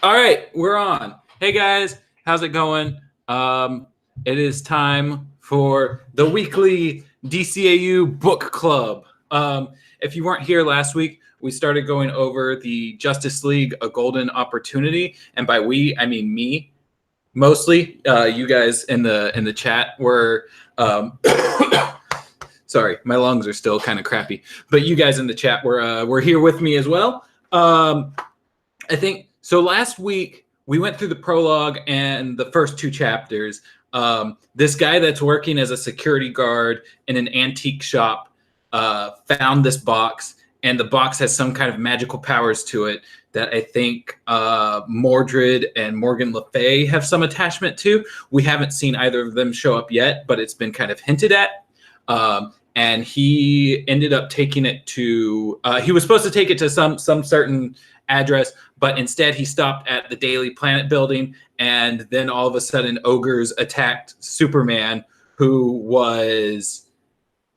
All right, we're on. Hey guys, how's it going? It is time for the weekly DCAU book club. If you weren't here last week, we started going over the Justice League: A Golden Opportunity, and by we I mean me, mostly. You guys in the chat were. Sorry, my lungs are still kind of crappy, but you guys in the chat were here with me as well. I think so. Last week we went through the prologue and the first two chapters. This guy that's working as a security guard in an antique shop found this box, and the box has some kind of magical powers to it that I think Mordred and Morgan Le Fay have some attachment to. We haven't seen either of them show up yet, but it's been kind of hinted at. And he ended up taking it to, he was supposed to take it to some certain address, but instead he stopped at the Daily Planet building, and then all of a sudden ogres attacked Superman, who was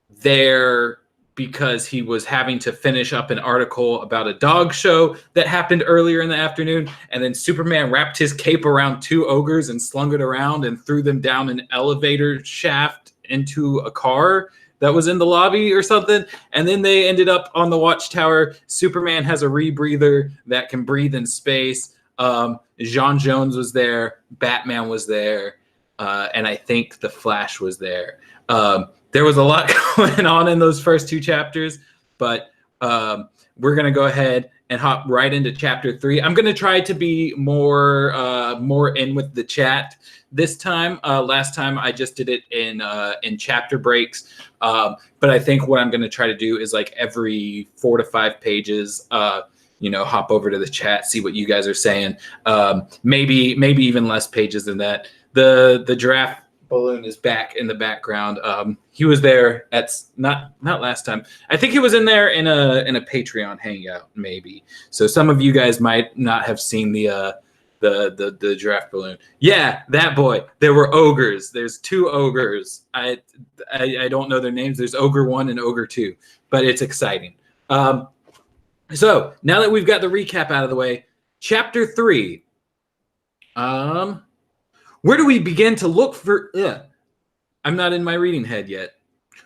there because he was having to finish up an article about a dog show that happened earlier in the afternoon. And then Superman wrapped his cape around two ogres and slung it around and threw them down an elevator shaft into a car that was in the lobby or something. And then they ended up on the Watchtower. Superman has a rebreather that can breathe in space. Jean Jones was there. Batman was there. And I think the Flash was there. There was a lot going on in those first two chapters, but we're going to go ahead and hop right into chapter 3. I'm going to try to be more in with the chat this time. Last time I just did it in chapter breaks, but I think what I'm going to try to do is like every 4 to 5 pages, hop over to the chat, see what you guys are saying. Maybe even less pages than that. The giraffe balloon is back in the background. He was there at not last time. I think he was in there in a Patreon hangout, maybe. So some of you guys might not have seen the giraffe balloon. Yeah, that boy. There were ogres. There's 2 ogres. I don't know their names. There's Ogre 1 and Ogre 2, but it's exciting. So now that we've got the recap out of the way, chapter 3. Where do we begin to look for... I'm not in my reading head yet.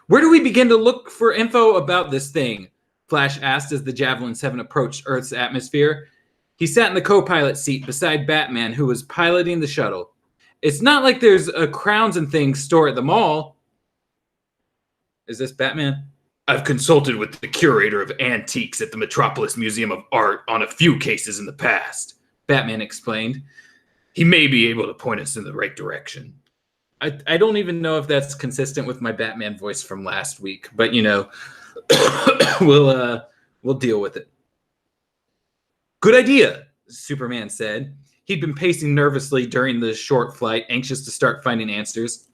Where do we begin to look for info about this thing? Flash asked as the Javelin 7 approached Earth's atmosphere. He sat in the co-pilot seat beside Batman, who was piloting the shuttle. It's not like there's crowns and things stored at the mall. Is this Batman? I've consulted with the curator of antiques at the Metropolis Museum of Art on a few cases in the past, Batman explained. He may be able to point us in the right direction. I don't even know if that's consistent with my Batman voice from last week, but we'll deal with it. Good idea, Superman said. He'd been pacing nervously during the short flight, anxious to start finding answers.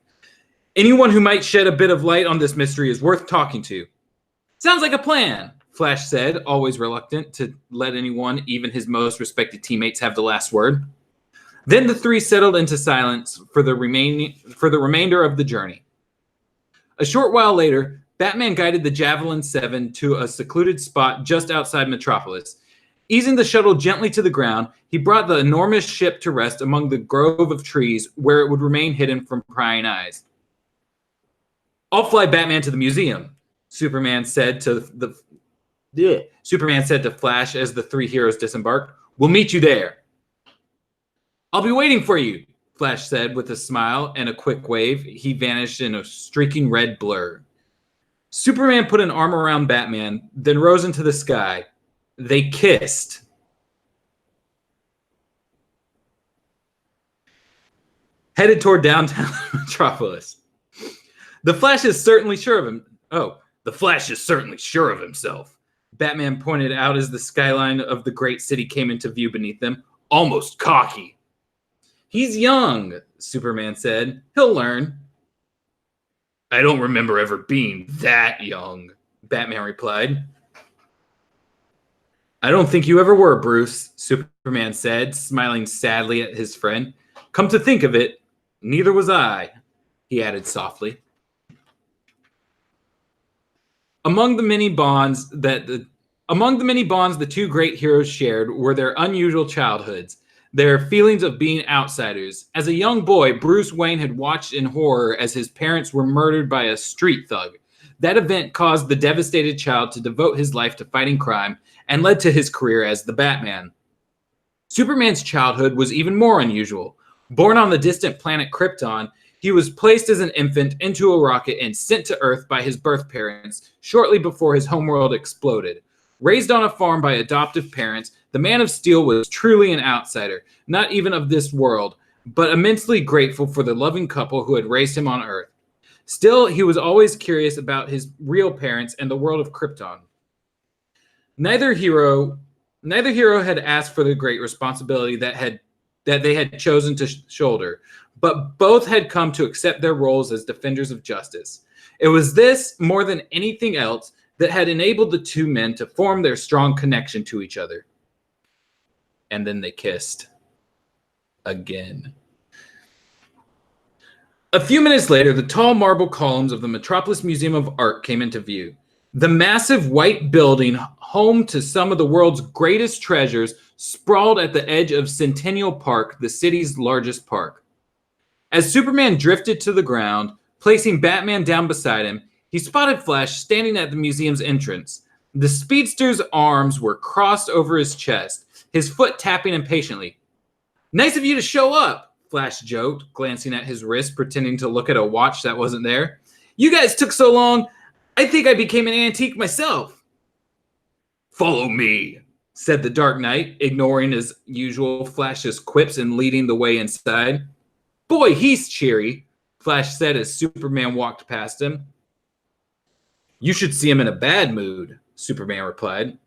Anyone who might shed a bit of light on this mystery is worth talking to. Sounds like a plan, Flash said, always reluctant to let anyone, even his most respected teammates, have the last word. Then the 3 settled into silence for the remainder of the journey. A short while later, Batman guided the Javelin 7 to a secluded spot just outside Metropolis. Easing the shuttle gently to the ground, he brought the enormous ship to rest among the grove of trees where it would remain hidden from prying eyes. I'll fly Batman to the museum, Superman said to Flash as the 3 heroes disembarked. We'll meet you there. I'll be waiting for you, Flash said with a smile and a quick wave. He vanished in a streaking red blur. Superman put an arm around Batman, then rose into the sky. They kissed. Headed toward downtown Metropolis. The Flash is certainly sure of him. Oh, the Flash is certainly sure of himself, Batman pointed out as the skyline of the great city came into view beneath them. Almost cocky. He's young, Superman said. He'll learn. I don't remember ever being that young, Batman replied. I don't think you ever were, Bruce, Superman said, smiling sadly at his friend. Come to think of it, neither was I, he added softly. Among the many bonds the 2 great heroes shared were their unusual childhoods. their feelings of being outsiders. As a young boy, Bruce Wayne had watched in horror as his parents were murdered by a street thug. That event caused the devastated child to devote his life to fighting crime and led to his career as the Batman. Superman's childhood was even more unusual. Born on the distant planet Krypton, he was placed as an infant into a rocket and sent to Earth by his birth parents shortly before his homeworld exploded. Raised on a farm by adoptive parents, the Man of Steel was truly an outsider, not even of this world, but immensely grateful for the loving couple who had raised him on Earth. Still, he was always curious about his real parents and the world of Krypton. Neither hero had asked for the great responsibility that they had chosen to shoulder, but both had come to accept their roles as defenders of justice. It was this, more than anything else, that had enabled the two men to form their strong connection to each other. And then they kissed. Again. A few minutes later, the tall marble columns of the Metropolis Museum of Art came into view. The massive white building, home to some of the world's greatest treasures, sprawled at the edge of Centennial Park, the city's largest park. As Superman drifted to the ground, placing Batman down beside him, he spotted Flash standing at the museum's entrance. The speedster's arms were crossed over his chest, his foot tapping impatiently. "Nice of you to show up," Flash joked, glancing at his wrist, pretending to look at a watch that wasn't there. "You guys took so long, I think I became an antique myself." "Follow me," said the Dark Knight, ignoring his usual Flash's quips and leading the way inside. "Boy, he's cheery," Flash said as Superman walked past him. "You should see him in a bad mood," Superman replied.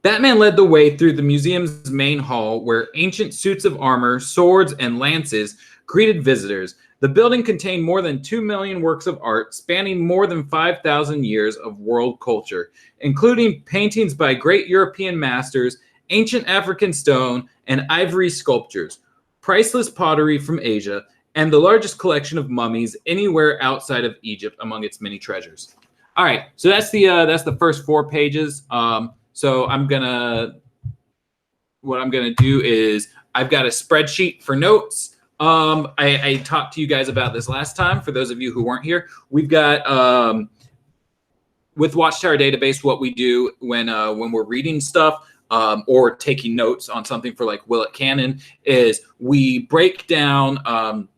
Batman led the way through the museum's main hall, where ancient suits of armor, swords, and lances greeted visitors. The building contained more than 2 million works of art, spanning more than 5,000 years of world culture, including paintings by great European masters, ancient African stone and ivory sculptures, priceless pottery from Asia, and the largest collection of mummies anywhere outside of Egypt among its many treasures. All right, so that's the first 4 pages. So what I'm gonna do is I've got a spreadsheet for notes. I talked to you guys about this last time. For those of you who weren't here, we've got with Watchtower Database, what we do when we're reading stuff or taking notes on something for like Will It Canon is we break down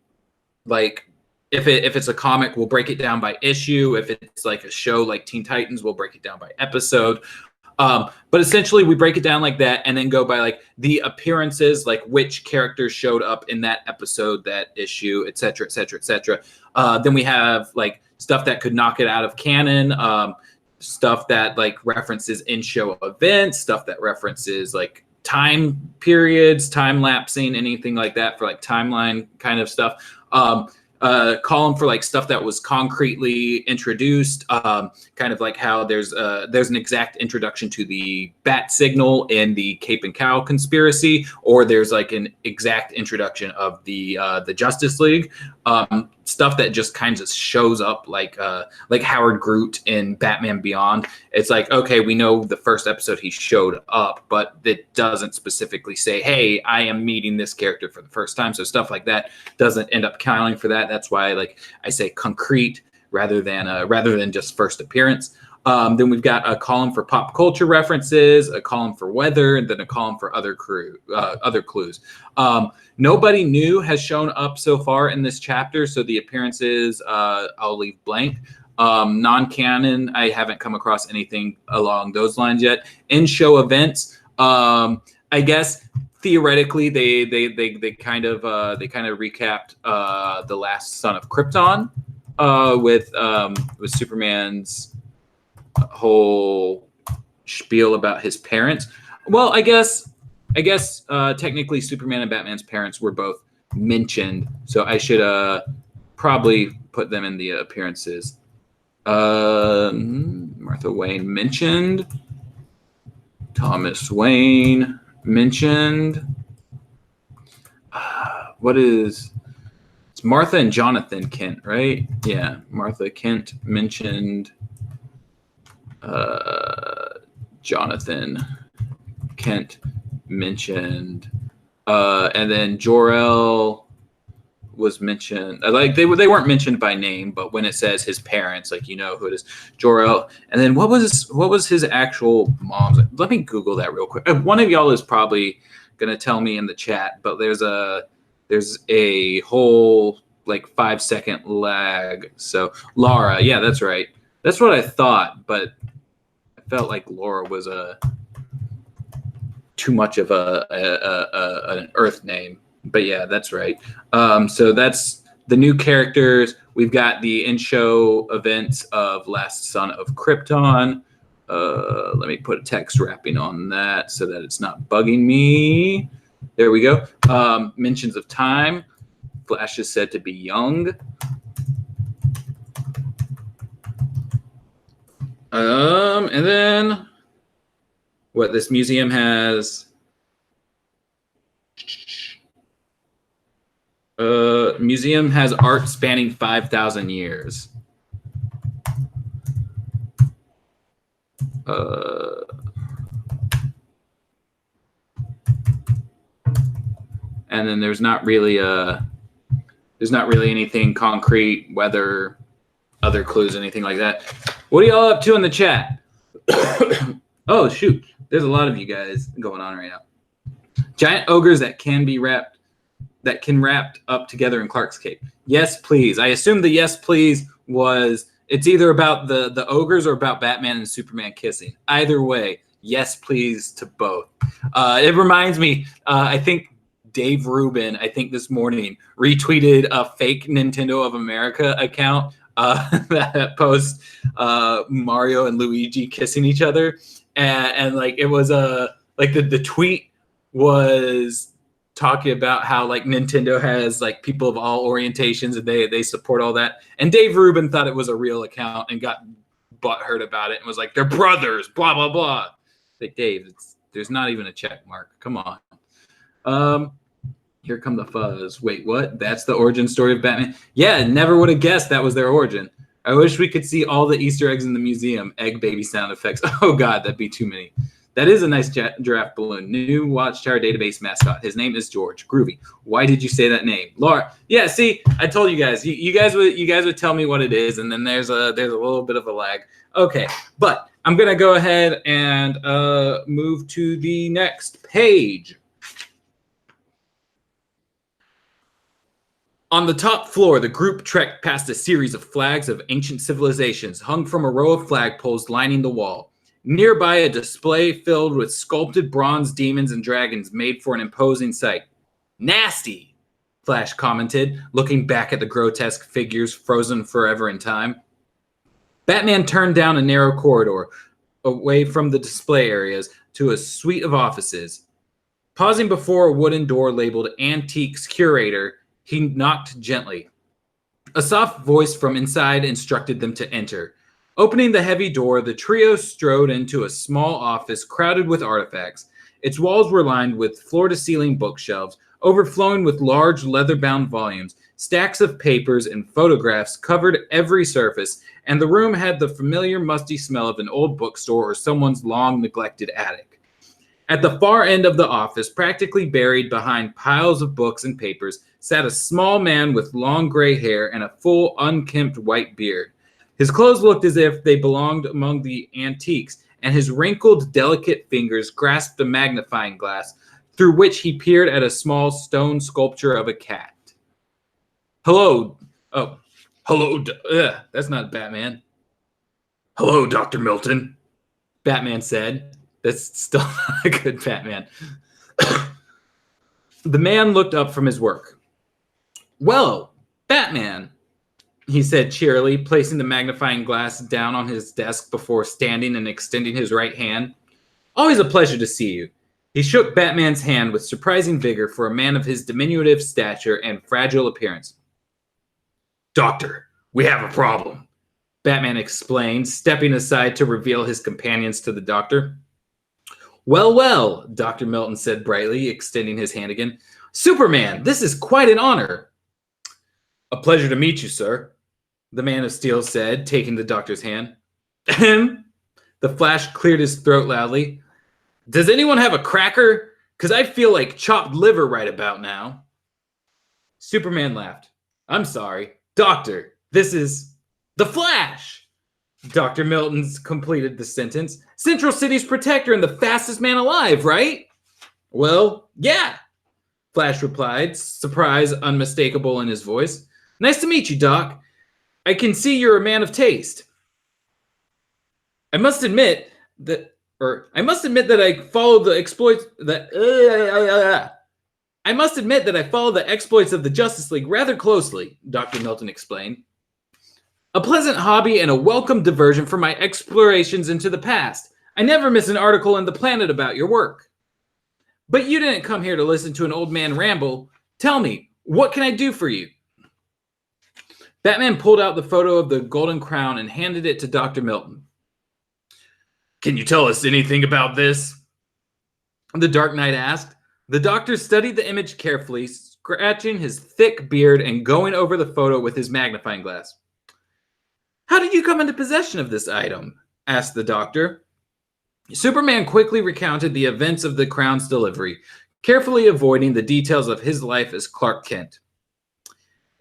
like. If it's a comic, we'll break it down by issue. If it's like a show like Teen Titans, we'll break it down by episode. But essentially, we break it down like that and then go by like the appearances, like which characters showed up in that episode, that issue, et cetera, et cetera, et cetera. Then we have like stuff that could knock it out of canon, stuff that like references in-show events, stuff that references like time periods, time lapsing, anything like that for like timeline kind of stuff. Column for like stuff that was concretely introduced, kind of like how there's an exact introduction to the bat signal in the Cape and Cowl conspiracy, or there's like an exact introduction of the Justice League. Stuff that just kind of shows up like Howard Groot in Batman Beyond. It's like, okay, we know the first episode he showed up, but it doesn't specifically say, hey, I am meeting this character for the first time. So stuff like that doesn't end up counting for that. That's why like I say concrete rather than just first appearance. Then we've got a column for pop culture references, a column for weather, and then a column for other clues. Nobody new has shown up so far in this chapter, so the appearances I'll leave blank. Non-canon, I haven't come across anything along those lines yet. In-show events, I guess theoretically they kind of recapped the last Son of Krypton with Superman's whole spiel about his parents. Well, I guess technically Superman and Batman's parents were both mentioned, so I should probably put them in the appearances. Martha Wayne mentioned, Thomas Wayne mentioned. It's Martha and Jonathan Kent, right? Yeah, Martha Kent mentioned. Jonathan Kent mentioned And then Jor-El was mentioned. Like they weren't mentioned by name, but when it says his parents, like you know who it is, Jor-El. And then what was his actual mom's? Let me Google that real quick. One of y'all is probably gonna tell me in the chat, but there's a whole like 5-second lag. So Laura, yeah, that's right. That's what I thought, but I felt like Laura was too much of an Earth name. But yeah, that's right. So that's the new characters. We've got the in-show events of Last Son of Krypton. Let me put a text wrapping on that so that it's not bugging me. There we go. Mentions of time. Flash is said to be young. And then what this museum has. Museum has art spanning 5,000 years. And then there's not really anything concrete, whether other clues, anything like that. What are y'all up to in the chat? Oh shoot, there's a lot of you guys going on right now. Giant ogres that can wrapped up together in Clark's cape. Yes, please. I assume the yes, please was it's either about the ogres or about Batman and Superman kissing. Either way, yes, please to both. It reminds me, I think Dave Rubin, this morning, retweeted a fake Nintendo of America account that posts Mario and Luigi kissing each other. And like it was like the tweet was talking about how like Nintendo has like people of all orientations and they support all that. And Dave Rubin thought it was a real account and got butthurt about it and was like, they're brothers, blah, blah, blah. Like, Dave, there's not even a check mark. Come on. Here come the fuzz. Wait, what? That's the origin story of Batman? Yeah, never would have guessed that was their origin. I wish we could see all the Easter eggs in the museum. Egg baby sound effects. Oh, God, that'd be too many. That is a nice giraffe balloon. New Watchtower Database mascot. His name is George. Groovy. Why did you say that name, Laura? Yeah, see, I told you guys. You guys would tell me what it is, and then there's a little bit of a lag. Okay, but I'm gonna go ahead and move to the next page. On the top floor, the group trekked past a series of flags of ancient civilizations hung from a row of flagpoles lining the wall. Nearby, a display filled with sculpted bronze demons and dragons made for an imposing sight. Nasty, Flash commented, looking back at the grotesque figures frozen forever in time. Batman turned down a narrow corridor, away from the display areas, to a suite of offices. Pausing before a wooden door labeled Antiques Curator, he knocked gently. A soft voice from inside instructed them to enter. Opening the heavy door, the trio strode into a small office crowded with artifacts. Its walls were lined with floor-to-ceiling bookshelves, overflowing with large leather-bound volumes. Stacks of papers and photographs covered every surface, and the room had the familiar musty smell of an old bookstore or someone's long-neglected attic. At the far end of the office, practically buried behind piles of books and papers, sat a small man with long gray hair and a full, unkempt white beard. His clothes looked as if they belonged among the antiques, and his wrinkled, delicate fingers grasped a magnifying glass, through which he peered at a small stone sculpture of a cat. Hello. Oh, hello. That's not Batman. Hello, Dr. Milton, Batman said. That's still not a good Batman. The man looked up from his work. Well, Batman, he said cheerily, placing the magnifying glass down on his desk before standing and extending his right hand. Always a pleasure to see you. He shook Batman's hand with surprising vigor for a man of his diminutive stature and fragile appearance. Doctor, we have a problem, Batman explained, stepping aside to reveal his companions to the doctor. Well, well, Dr. Milton said brightly, extending his hand again. Superman, this is quite an honor. A pleasure to meet you, sir, the man of steel said, taking the doctor's hand. Ahem. The Flash cleared his throat loudly. Does anyone have a cracker? because I feel like chopped liver right about now. Superman laughed. I'm sorry. Doctor, this is the Flash. Dr. Milton's completed the sentence. Central City's protector and the fastest man alive, right? Well, yeah, Flash replied, surprise unmistakable in his voice. Nice to meet you, Doc. I can see you're a man of taste. I must admit that I follow the exploits I must admit that I follow the exploits of the Justice League rather closely, Dr. Milton explained. A pleasant hobby and a welcome diversion from my explorations into the past. I never miss an article in The Planet about your work. But you didn't come here to listen to an old man ramble. Tell me, what can I do for you? Batman pulled out the photo of the Golden Crown and handed it to Dr. Milton. Can you tell us anything about this? The Dark Knight asked. The doctor studied the image carefully, scratching his thick beard and going over the photo with his magnifying glass. How did you come into possession of this item? Asked the doctor. Superman quickly recounted the events of the crown's delivery, carefully avoiding the details of his life as Clark Kent.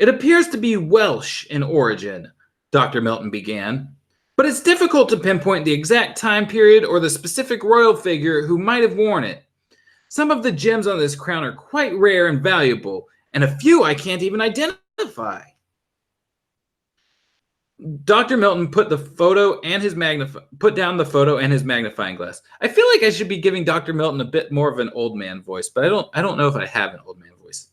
It appears to be Welsh in origin, Dr. Milton began, but it's difficult to pinpoint the exact time period or the specific royal figure who might have worn it. Some of the gems on this crown are quite rare and valuable, and a few I can't even identify. Dr. Milton put down the photo and his magnifying glass. I feel like I should be giving Dr. Milton a bit more of an old man voice, but I don't know if I have an old man voice.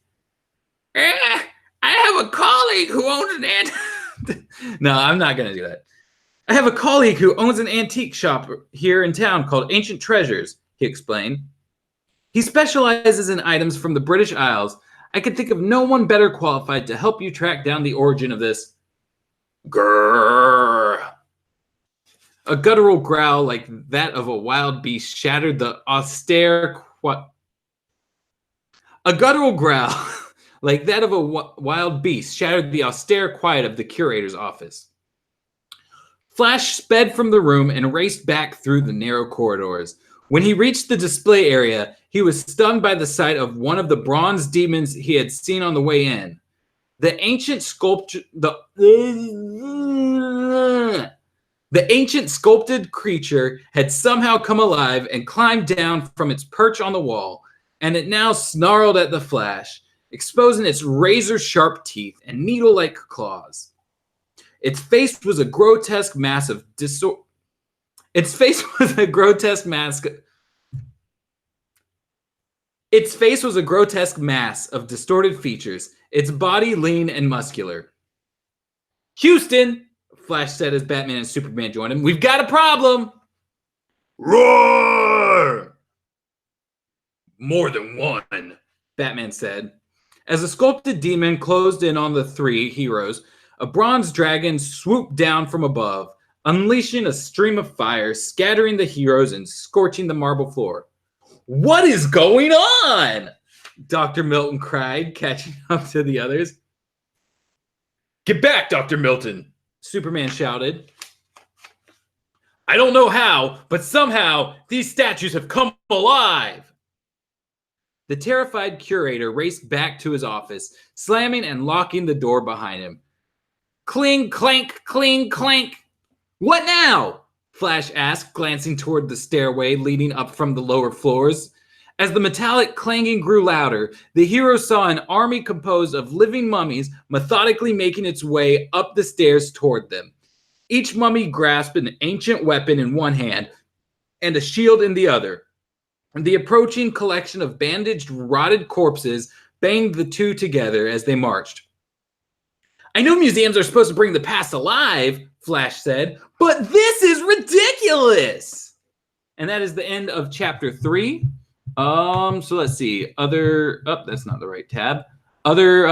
I have a colleague who owns an No, I'm not going to do that. I have a colleague who owns an antique shop here in town called Ancient Treasures, he explained. He specializes in items from the British Isles. I could think of no one better qualified to help you track down the origin of this. Grrr. A guttural growl like that of a wild beast shattered the austere quiet of the curator's office. Flash sped from the room and raced back through the narrow corridors. When he reached the display area, he was stunned by the sight of one of the bronze demons he had seen on the way in. The ancient sculpted creature had somehow come alive and climbed down from its perch on the wall, and it now snarled at the Flash, exposing its razor-sharp teeth and needle-like claws. Its face was a grotesque mass of distorted features, its body lean and muscular. Houston, Flash said as Batman and Superman joined him. We've got a problem. Roar! More than one, Batman said. As a sculpted demon closed in on the three heroes, a bronze dragon swooped down from above, unleashing a stream of fire, scattering the heroes and scorching the marble floor. What is going on? Dr. Milton cried, catching up to the others. Get back, Dr. Milton, Superman shouted. I don't know how, but somehow these statues have come alive. The terrified curator raced back to his office, slamming and locking the door behind him. Cling, clank, cling, clank. What now? Flash asked, glancing toward the stairway leading up from the lower floors. As the metallic clanging grew louder, the hero saw an army composed of living mummies methodically making its way up the stairs toward them. Each mummy grasped an ancient weapon in one hand and a shield in the other. The approaching collection of bandaged, rotted corpses banged the two together as they marched. I know museums are supposed to bring the past alive, Flash said, but this is ridiculous! And that is the end of chapter 3. So let's see. That's not the right tab. Other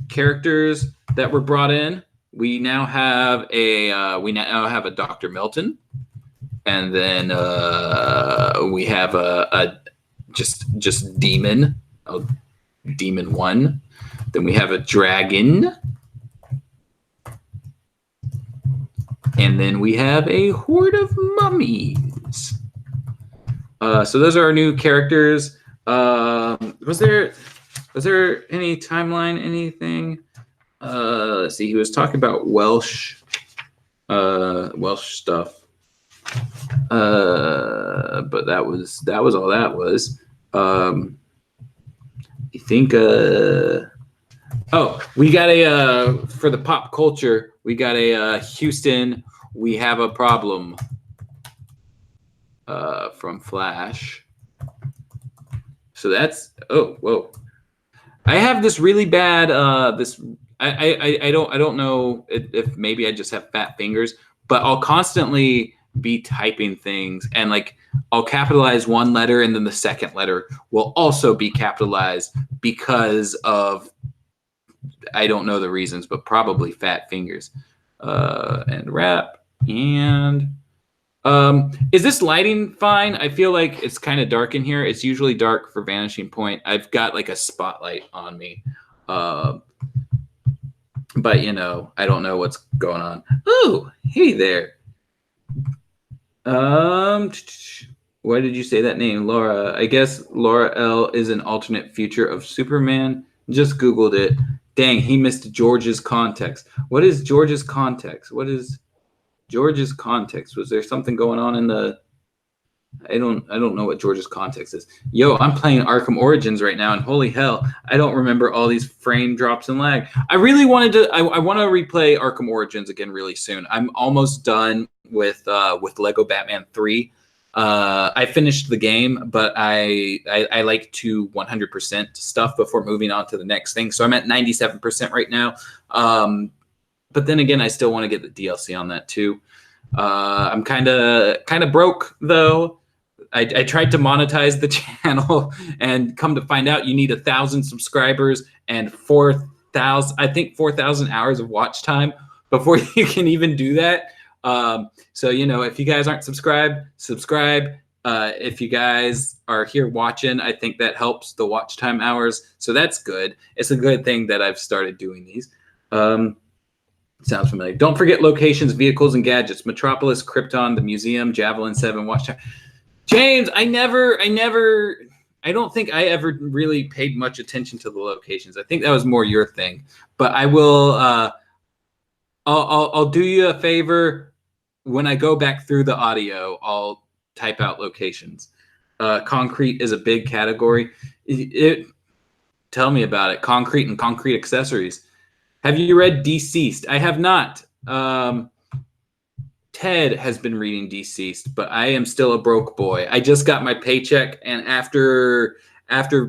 characters that were brought in. We now have a Dr. Milton. And then we have a just demon, demon 1. Then we have a dragon. And then we have a horde of mummies. So those are our new characters. Was there any timeline, anything? Let's see. He was talking about Welsh stuff. But that was all that was. I think we got a for the pop culture, we got a Houston, we have a problem from Flash. So that's whoa. I have this really bad this I don't know if maybe I just have fat fingers, but I'll constantly be typing things and like I'll capitalize one letter and then the second letter will also be capitalized because of I don't know the reasons, but probably fat fingers. And wrap and is this lighting fine? I feel like it's kind of dark in here. It's usually dark for Vanishing Point. I've got like a spotlight on me. But you know, I don't know what's going on. Oh, hey there. Why did you say that name? Laura. I guess Laura L is an alternate future of Superman. Just Googled it. Dang, he missed George's context. What is George's context? What is George's context? Was there something going on in the I don't know what George's context is. Yo, I'm playing Arkham Origins right now, and holy hell, I don't remember all these frame drops and lag. I really wanted to. I want to replay Arkham Origins again really soon. I'm almost done with Lego Batman 3. I finished the game, but I like to 100% stuff before moving on to the next thing. So I'm at 97% right now. But then again, I still want to get the DLC on that too. I'm kind of broke though. I tried to monetize the channel, and come to find out, you need 1,000 subscribers and 4,000 hours of watch time before you can even do that. So you know, if you guys aren't subscribed, subscribe. If you guys are here watching, I think that helps the watch time hours. So that's good. It's a good thing that I've started doing these. Sounds familiar. Don't forget locations, vehicles, and gadgets. Metropolis, Krypton, the museum, Javelin 7, Watchtower. James, I don't think I ever really paid much attention to the locations. I think that was more your thing. But I will, I'll do you a favor. When I go back through the audio, I'll type out locations. Concrete is a big category. Tell me about it. Concrete and concrete accessories. Have you read Deceased? I have not. Ted has been reading Deceased, but I am still a broke boy. I just got my paycheck, and after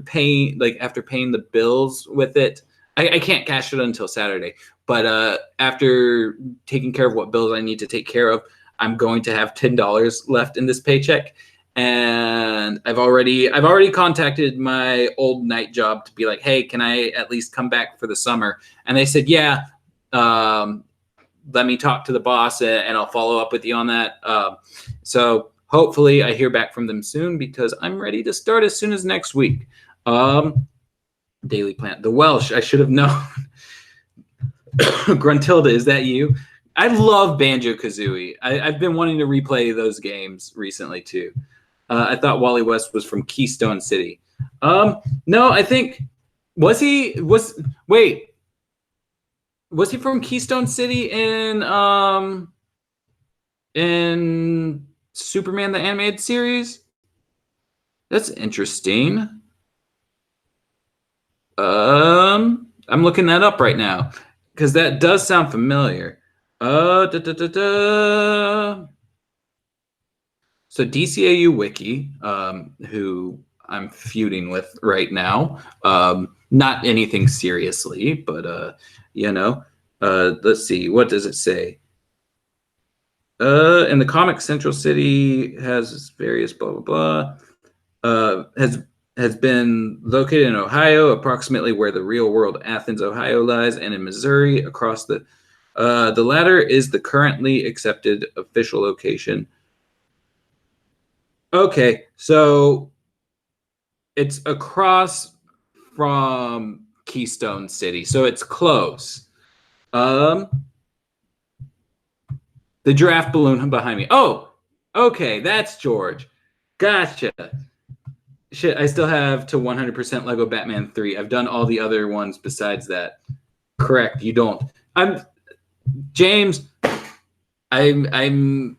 paying the bills with it, I can't cash it until Saturday. But after taking care of what bills I need to take care of, I'm going to have $10 left in this paycheck. And I've already contacted my old night job to be like, hey, can I at least come back for the summer? And they said, yeah, let me talk to the boss and I'll follow up with you on that. So hopefully I hear back from them soon, because I'm ready to start as soon as next week. Daily Plant. The Welsh, I should have known. Gruntilda, is that you? I love Banjo-Kazooie. I've been wanting to replay those games recently too. I thought Wally West was from Keystone City. No, I think was he from Keystone City in Superman the Animated Series? That's interesting. I'm looking that up right now because that does sound familiar. So DCAU Wiki, who I'm feuding with right now, not anything seriously, but you know, let's see, what does it say? In the comic, Central City has various blah blah blah. Has been located in Ohio, approximately where the real world Athens, Ohio lies, and in Missouri across the latter is the currently accepted official location. Okay, so it's across from Keystone City, so it's close. The giraffe balloon behind me. Oh, okay, that's George. Gotcha. Shit, I still have to 100% Lego Batman 3. I've done all the other ones besides that. Correct, you don't. James, I'm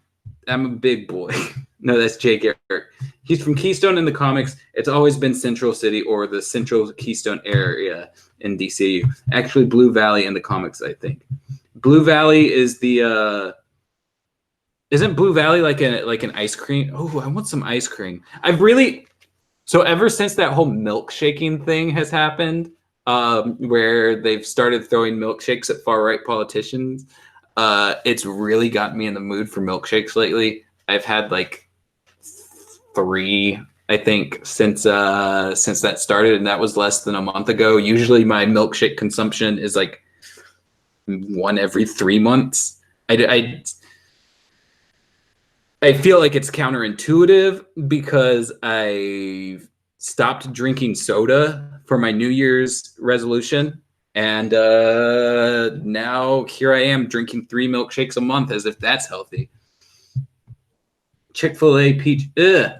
a big boy. No, that's Jake Eric. He's from Keystone in the comics. It's always been Central City or the Central Keystone area in DCAU. Actually, Blue Valley in the comics, I think. Blue Valley is the isn't Blue Valley like an ice cream? Oh, I want some ice cream. So ever since that whole milkshaking thing has happened, where they've started throwing milkshakes at far right politicians, it's really got me in the mood for milkshakes lately. I've had like 3, I think, since that started, and that was less than a month ago. Usually my milkshake consumption is like 1 every 3 months. I feel like it's counterintuitive because I stopped drinking soda for my New Year's resolution. And now here I am drinking 3 milkshakes a month as if that's healthy. Chick-fil-A peach. Ugh.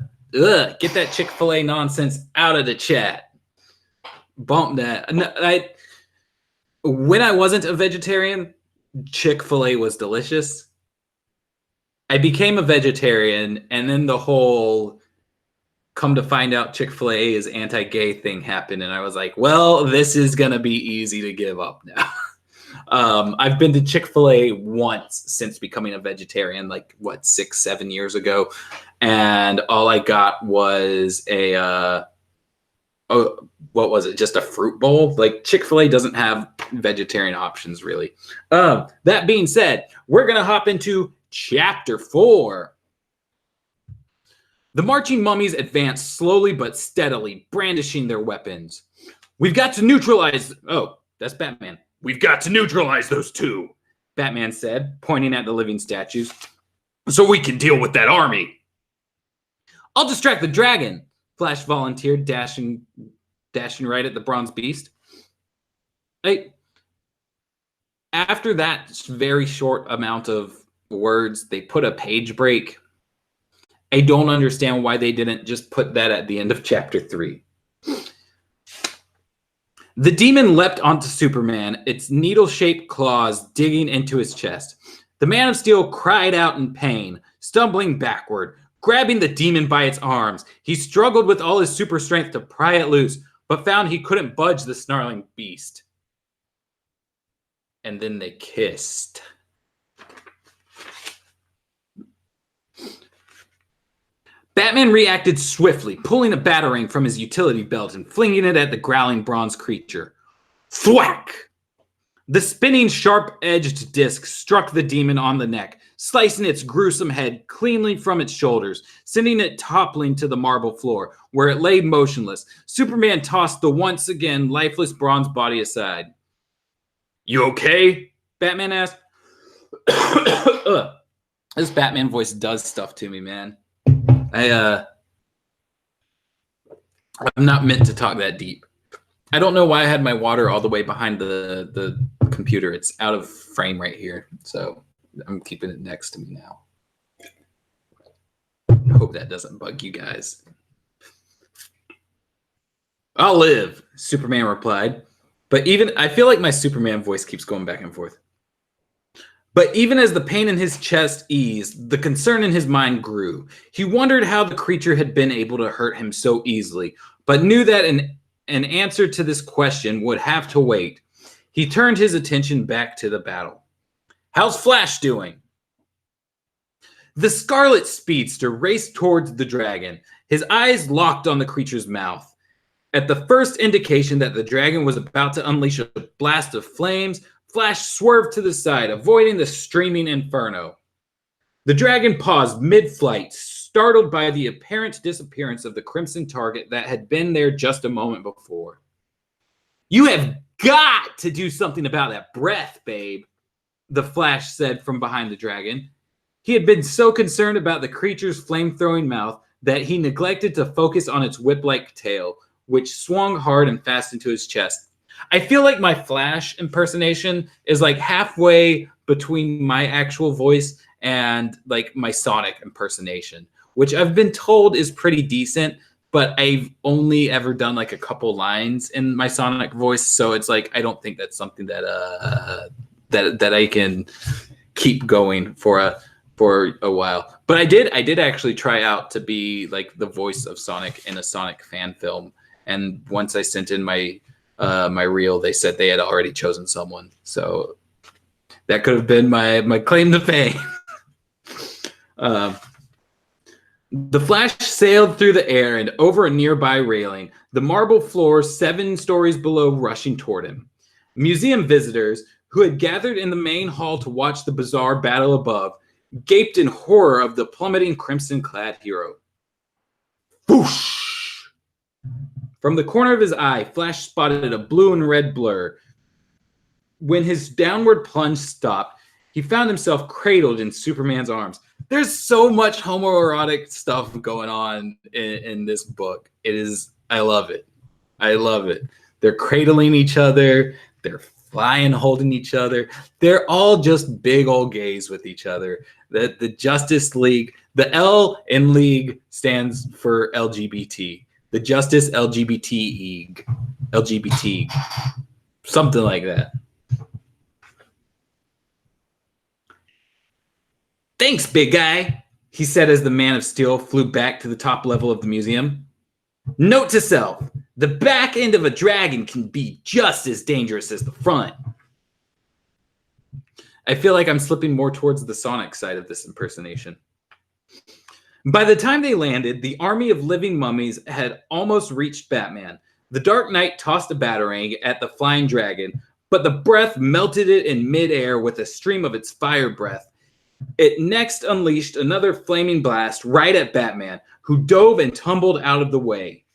Get that Chick-fil-A nonsense out of the chat. Bump that. When I wasn't a vegetarian, Chick-fil-A was delicious. I became a vegetarian, and then the whole come to find out Chick-fil-A is anti-gay thing happened, and I was like, well, this is going to be easy to give up now. I've been to Chick-fil-A once since becoming a vegetarian, like, 6-7 years ago, and all I got was what was it, just a fruit bowl? Like, Chick-fil-A doesn't have vegetarian options, really. That being said, we're going to hop into Chapter 4. The marching mummies advance slowly but steadily, brandishing their weapons. We've got to neutralize... Oh, that's Batman. We've got to neutralize those 2, Batman said, pointing at the living statues, so we can deal with that army. I'll distract the dragon, Flash volunteered, dashing right at the bronze beast. After that very short amount of words, they put a page break. I don't understand why they didn't just put that at the end of chapter 3. The demon leapt onto Superman, its needle-shaped claws digging into his chest. The Man of Steel cried out in pain, stumbling backward, grabbing the demon by its arms. He struggled with all his super strength to pry it loose, but found he couldn't budge the snarling beast. And then they kissed. Batman reacted swiftly, pulling a batarang from his utility belt and flinging it at the growling bronze creature. Thwack! The spinning, sharp-edged disc struck the demon on the neck, slicing its gruesome head cleanly from its shoulders, sending it toppling to the marble floor, where it lay motionless. Superman tossed the once again lifeless bronze body aside. You okay? Batman asked. This Batman voice does stuff to me, man. I'm not meant to talk that deep. I don't know why I had my water all the way behind the computer. It's out of frame right here, so I'm keeping it next to me now. I hope that doesn't bug you guys. I'll live, Superman replied. But I feel like my Superman voice keeps going back and forth. But even as the pain in his chest eased, the concern in his mind grew. He wondered how the creature had been able to hurt him so easily, but knew that an answer to this question would have to wait. He turned his attention back to the battle. How's Flash doing? The Scarlet Speedster raced towards the dragon, his eyes locked on the creature's mouth. At the first indication that the dragon was about to unleash a blast of flames, Flash swerved to the side, avoiding the streaming inferno. The dragon paused mid-flight, startled by the apparent disappearance of the crimson target that had been there just a moment before. You have got to do something about that breath, babe, the Flash said from behind the dragon. He had been so concerned about the creature's flame-throwing mouth that he neglected to focus on its whip-like tail, which swung hard and fast into his chest. I feel like my Flash impersonation is like halfway between my actual voice and like my Sonic impersonation, which I've been told is pretty decent, but I've only ever done like a couple lines in my Sonic voice, so it's like I don't think that's something that that I can keep going for a while. But I did actually try out to be like the voice of Sonic in a Sonic fan film, and once I sent in my my reel, they said they had already chosen someone, so that could have been my claim to fame. The Flash sailed through the air and over a nearby railing, the marble floor 7 stories below rushing toward him. Museum visitors, who had gathered in the main hall to watch the bizarre battle above, gaped in horror of the plummeting crimson-clad hero. Whoosh! From the corner of his eye, Flash spotted a blue and red blur. When his downward plunge stopped, he found himself cradled in Superman's arms. There's so much homoerotic stuff going on in this book. I love it. I love it. They're cradling each other. They're flying, holding each other. They're all just big old gays with each other. The Justice League, the L in League stands for LGBT. The Justice LGBT, something like that. Thanks, big guy, he said as the Man of Steel flew back to the top level of the museum. Note to self, the back end of a dragon can be just as dangerous as the front. I feel like I'm slipping more towards the Sonic side of this impersonation. By the time they landed, the army of living mummies had almost reached Batman. The Dark Knight tossed a batarang at the flying dragon, but the breath melted it in midair with a stream of its fire breath. It next unleashed another flaming blast right at Batman, who dove and tumbled out of the way.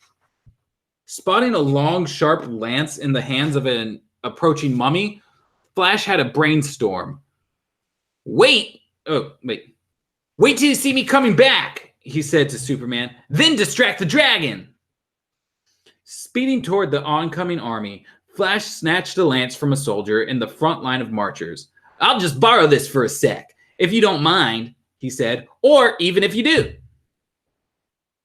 Spotting a long, sharp lance in the hands of an approaching mummy, Flash had a brainstorm. Wait till you see me coming back, he said to Superman, then distract the dragon. Speeding toward the oncoming army, Flash snatched a lance from a soldier in the front line of marchers. I'll just borrow this for a sec. If you don't mind, he said, or even if you do.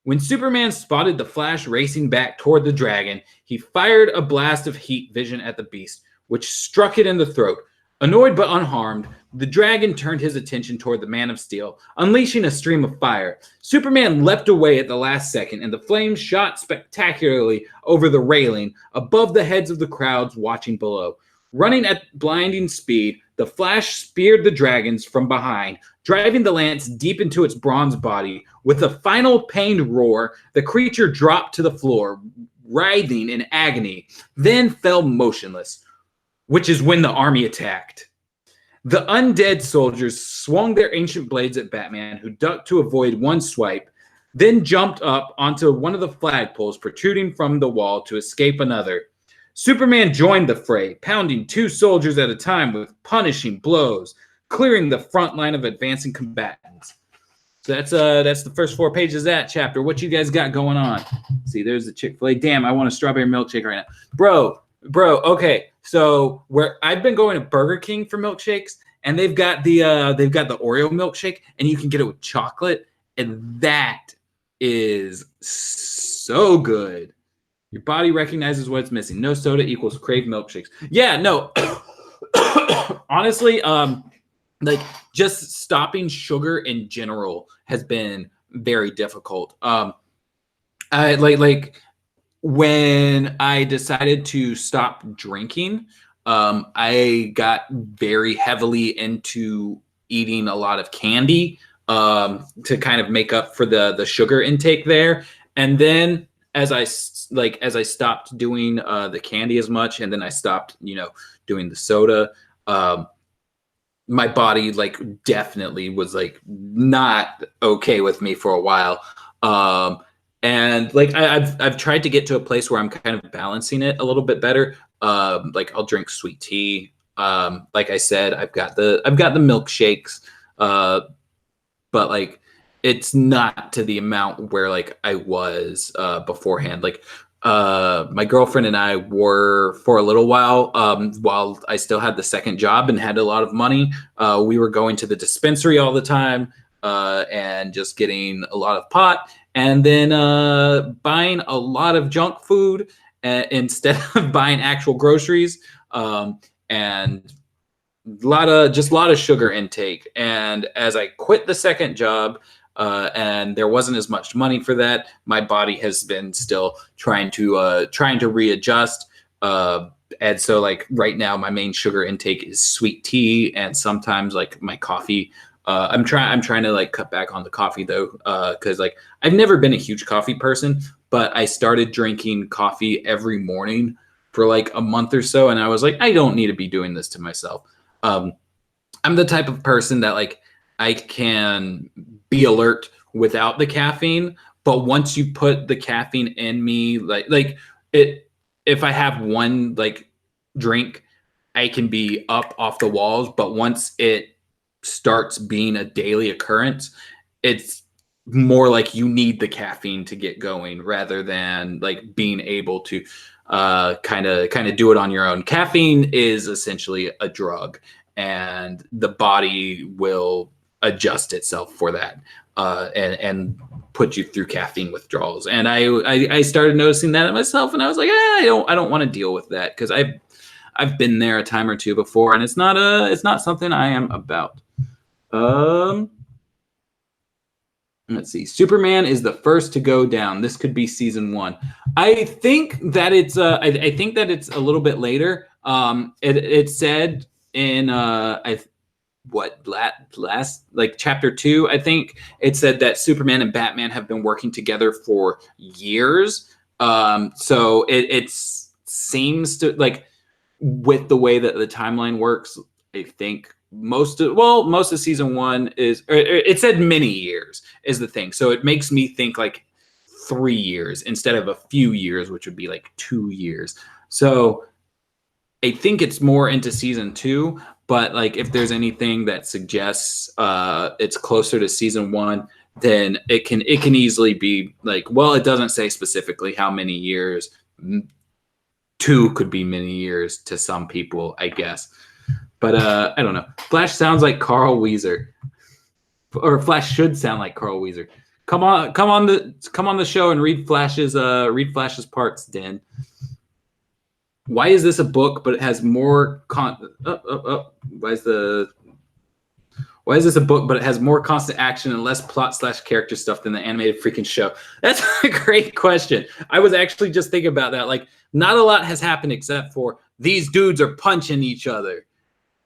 When Superman spotted the Flash racing back toward the dragon, he fired a blast of heat vision at the beast, which struck it in the throat. Annoyed but unharmed, the dragon turned his attention toward the Man of Steel, unleashing a stream of fire. Superman leapt away at the last second, and the flames shot spectacularly over the railing, above the heads of the crowds watching below. Running at blinding speed, the Flash speared the dragons from behind, driving the lance deep into its bronze body. With a final pained roar, the creature dropped to the floor, writhing in agony, then fell motionless, which is when the army attacked. The undead soldiers swung their ancient blades at Batman, who ducked to avoid one swipe, then jumped up onto one of the flagpoles protruding from the wall to escape another. Superman joined the fray, pounding 2 soldiers at a time with punishing blows, clearing the front line of advancing combatants. So that's the first 4 pages of that chapter. What you guys got going on? See, there's the Chick-fil-A. Damn, I want a strawberry milkshake right now. Bro, okay. So where I've been going to Burger King for milkshakes, and they've got the Oreo milkshake, and you can get it with chocolate, and that is so good. Your body recognizes what it's missing. No soda equals crave milkshakes. Yeah, no. Honestly, like just stopping sugar in general has been very difficult. I like when I decided to stop drinking, I got very heavily into eating a lot of candy to kind of make up for the sugar intake there. And then as I stopped doing the candy as much, and then I stopped, doing the soda, my body like definitely was like not okay with me for a while. And like I've tried to get to a place where I'm kind of balancing it a little bit better. Like I'll drink sweet tea. Like I said, I've got the milkshakes, but like it's not to the amount where like I was beforehand. Like my girlfriend and I were for a little while I still had the second job and had a lot of money. We were going to the dispensary all the time. and just getting a lot of pot, and then buying a lot of junk food instead of buying actual groceries, and a lot of sugar intake. And as I quit the second job, and there wasn't as much money for that, my body has been still trying to readjust. And so like right now, my main sugar intake is sweet tea, and sometimes like my coffee. I'm trying to like cut back on the coffee though, because like I've never been a huge coffee person, but I started drinking coffee every morning for like a month or so, and I was like, I don't need to be doing this to myself. I'm the type of person that like I can be alert without the caffeine, but once you put the caffeine in me, like it, if I have one like drink, I can be up off the walls. But once it starts being a daily occurrence, it's more like you need the caffeine to get going rather than like being able to kind of do it on your own. Caffeine is essentially a drug, and the body will adjust itself for that, and put you through caffeine withdrawals. And I started noticing that in myself, and I was like, I don't want to deal with that, because I've been there a time or two before, and it's not something I am about. Let's see. Superman is the first to go down. This could be season 1. I think that it's I think that it's a little bit later. It said in last like chapter 2, I think it said that Superman and Batman have been working together for years. So it seems to, like, with the way that the timeline works, I think most of season 1 is, or it said many years is the thing. So it makes me think like 3 years instead of a few years, which would be like 2 years. So I think it's more into season 2, but like if there's anything that suggests it's closer to season 1, then it can easily be like, well, it doesn't say specifically how many years. 2 could be many years to some people, I guess. But I don't know. Flash sounds like Carl Weezer, or Flash should sound like Carl Weezer. Come on the show and read Flash's parts, Dan. Why is this a book but it has more why is this a book but it has more constant action and less plot/character stuff than the animated freaking show? That's a great question. I was actually just thinking about that. Like, not a lot has happened except for these dudes are punching each other.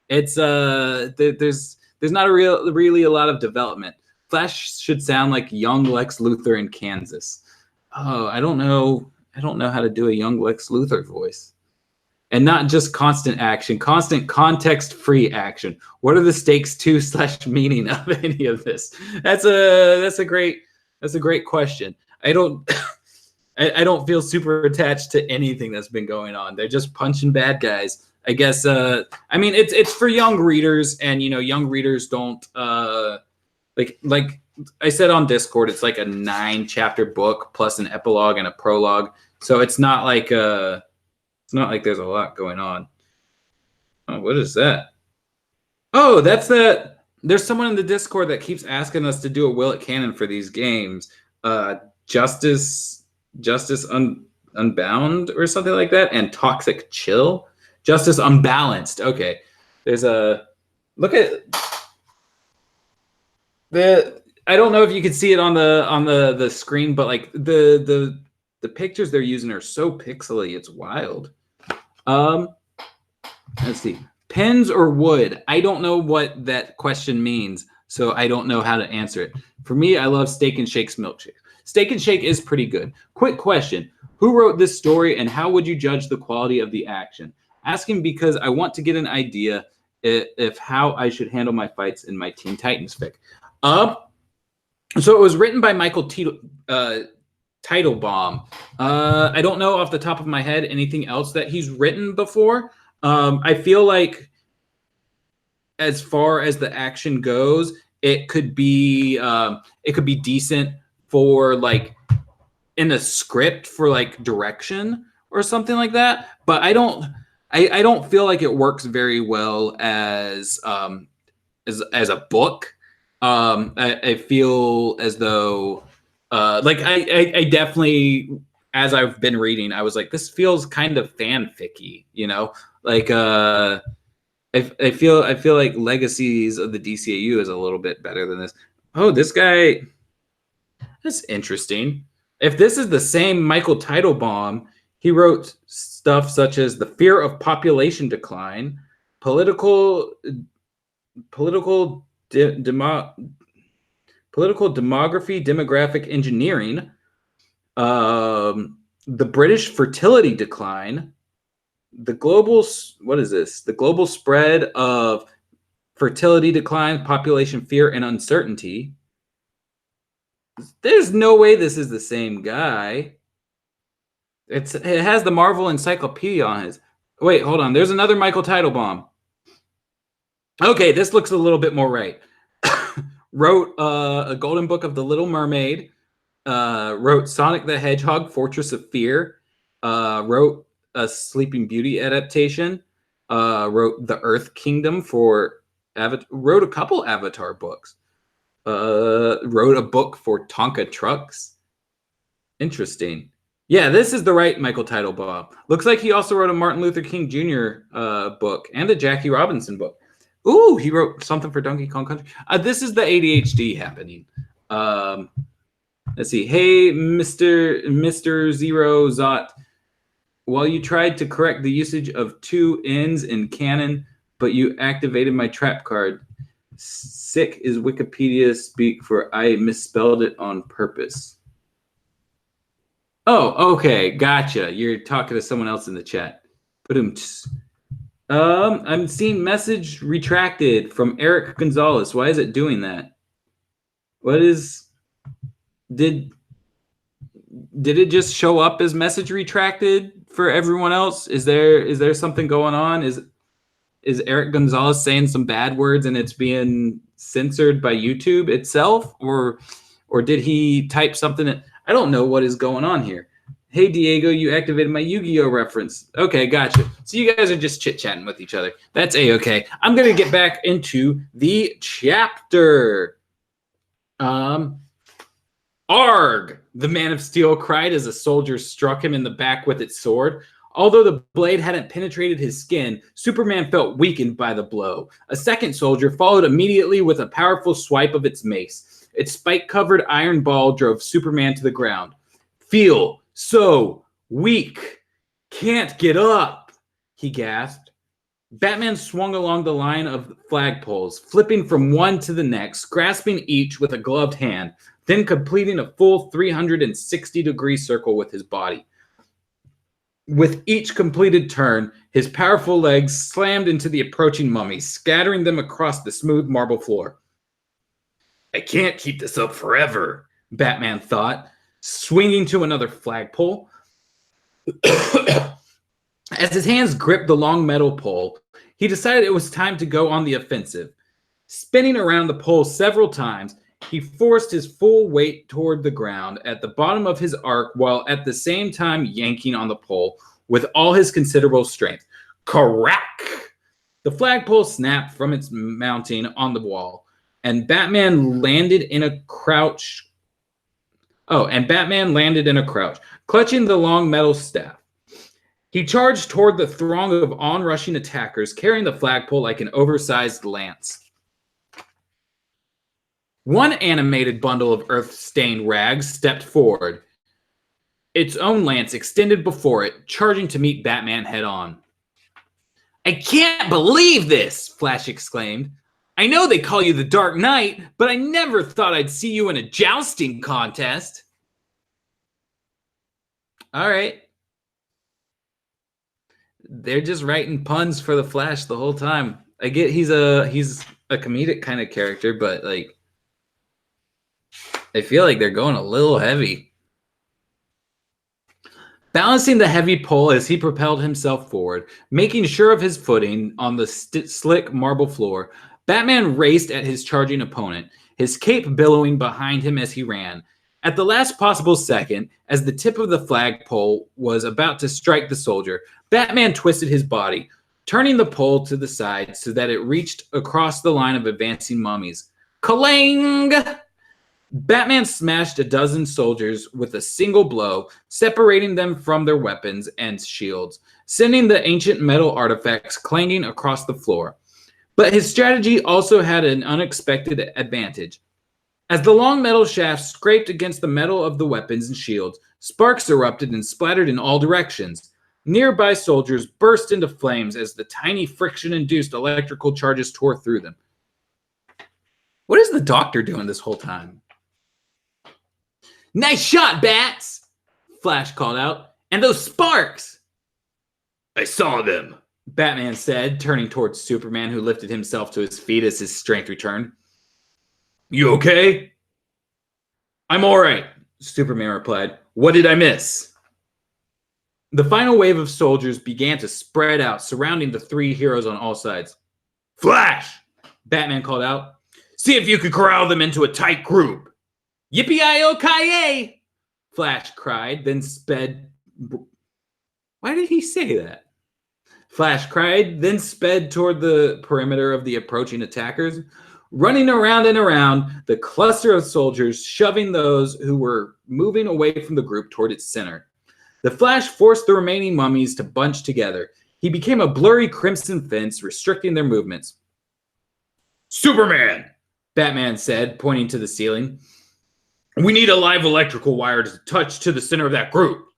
It's there's not really a lot of development. Flash should sound like young Lex Luthor in Kansas. Oh, I don't know how to do a young Lex Luthor voice. And not just constant action, constant context-free action. What are the stakes to / meaning of any of this? That's a great question. I don't feel super attached to anything that's been going on. They're just punching bad guys. I guess I mean it's for young readers, and young readers don't like I said on Discord, it's like a 9-chapter book plus an epilogue and a prologue. So it's not like there's a lot going on. Oh, what is that? Oh, that's that. There's someone in the Discord that keeps asking us to do a Will It Canon for these games. Justice Unbound or something like that, and Toxic Chill. Justice Unbalanced. Okay. There's a look at the. I don't know if you can see it on the screen, but like the pictures they're using are so pixely, it's wild. Let's see. Pens or wood? I don't know what that question means, so I don't know how to answer it. For me, I love Steak and Shake's milkshake. Steak and Shake is pretty good. Quick question. Who wrote this story, and how would you judge the quality of the action? Asking because I want to get an idea if how I should handle my fights in my Teen Titans fic. So it was written by Michael Teitelbaum. I don't know off the top of my head anything else that he's written before. I feel like as far as the action goes, it could be decent for like in a script for like direction or something like that. But I don't feel like it works very well as a book. I feel as though, like I definitely, as I've been reading, I was like, this feels kind of fanficky, you know, like I feel like Legacies of the DCAU is a little bit better than this. Oh, this guy, that's interesting. If this is the same Michael Teitelbaum, he wrote stuff such as The Fear of Population Decline, Political demography, demographic engineering, the British fertility decline, the global, what is this? The global spread of fertility decline, population fear, and uncertainty. There's no way this is the same guy. It has the Marvel Encyclopedia on it. Wait, hold on. There's another Michael Teitelbaum. Okay, this looks a little bit more right. Wrote a Golden Book of the Little Mermaid. Wrote Sonic the Hedgehog, Fortress of Fear. Wrote a Sleeping Beauty adaptation. Wrote The Earth Kingdom for wrote a couple Avatar books. Wrote a book for Tonka Trucks. Interesting. Yeah, this is the right Michael Teitelbaum. Looks like he also wrote a Martin Luther King Jr. Book and a Jackie Robinson book. Ooh, he wrote something for Donkey Kong Country. This is the ADHD happening. Let's see. Hey, Mr. Zero Zot. While you tried to correct the usage of 2 N's in Canon, but you activated my trap card. Sick is Wikipedia speak for I misspelled it on purpose. Oh, okay. Gotcha. You're talking to someone else in the chat. I'm seeing message retracted from Eric Gonzalez. Why is it doing that? What is... Did it just show up as message retracted for everyone else? Is there something going on? Is Eric Gonzalez saying some bad words and it's being censored by YouTube itself? Or did he type something? I don't know what is going on here. Hey, Diego, you activated my Yu-Gi-Oh reference. Okay, gotcha. So you guys are just chit-chatting with each other. That's A-okay. I'm going to get back into the chapter. Arg! The Man of Steel cried as a soldier struck him in the back with its sword. Although the blade hadn't penetrated his skin, Superman felt weakened by the blow. A second soldier followed immediately with a powerful swipe of its mace. Its spike-covered iron ball drove Superman to the ground. Feel so weak. Can't get up, he gasped. Batman swung along the line of flagpoles, flipping from one to the next, grasping each with a gloved hand, then completing a full 360-degree circle with his body. With each completed turn, his powerful legs slammed into the approaching mummies, scattering them across the smooth marble floor. I can't keep this up forever, Batman thought, swinging to another flagpole. As his hands gripped the long metal pole, he decided it was time to go on the offensive. Spinning around the pole several times, he forced his full weight toward the ground at the bottom of his arc while at the same time yanking on the pole with all his considerable strength. Crack! The flagpole snapped from its mounting on the wall, and Batman landed in a crouch. Clutching the long metal staff. He charged toward the throng of onrushing attackers, carrying the flagpole like an oversized lance. One animated bundle of earth-stained rags stepped forward, its own lance extended before it, charging to meet Batman head-on. I can't believe this, Flash exclaimed. I know they call you the Dark Knight, but I never thought I'd see you in a jousting contest. All right. They're just writing puns for the Flash the whole time. I get he's a comedic kind of character, but like I feel like they're going a little heavy. Balancing the heavy pole as he propelled himself forward, making sure of his footing on the slick marble floor, Batman raced at his charging opponent, his cape billowing behind him as he ran. At the last possible second, as the tip of the flagpole was about to strike the soldier, Batman twisted his body, turning the pole to the side so that it reached across the line of advancing mummies. Clang! Batman smashed a dozen soldiers with a single blow, separating them from their weapons and shields, sending the ancient metal artifacts clanging across the floor. But his strategy also had an unexpected advantage. As the long metal shafts scraped against the metal of the weapons and shields, sparks erupted and splattered in all directions. Nearby soldiers burst into flames as the tiny friction-induced electrical charges tore through them. What is the Doctor doing this whole time? Nice shot, Bats! Flash called out. And those sparks! I saw them, Batman said, turning towards Superman, who lifted himself to his feet as his strength returned. You okay? I'm all right, Superman replied. What did I miss? The final wave of soldiers began to spread out, surrounding the three heroes on all sides. Flash! Batman called out. See if you could corral them into a tight group. Yippee-i-o-ki-yay! Flash cried, then sped... Why did he say that? Flash cried, then sped toward the perimeter of the approaching attackers, running around and around the cluster of soldiers, shoving those who were moving away from the group toward its center. The Flash forced the remaining mummies to bunch together. He became a blurry crimson fence, restricting their movements. Superman! Batman said, pointing to the ceiling. We need a live electrical wire to touch to the center of that group.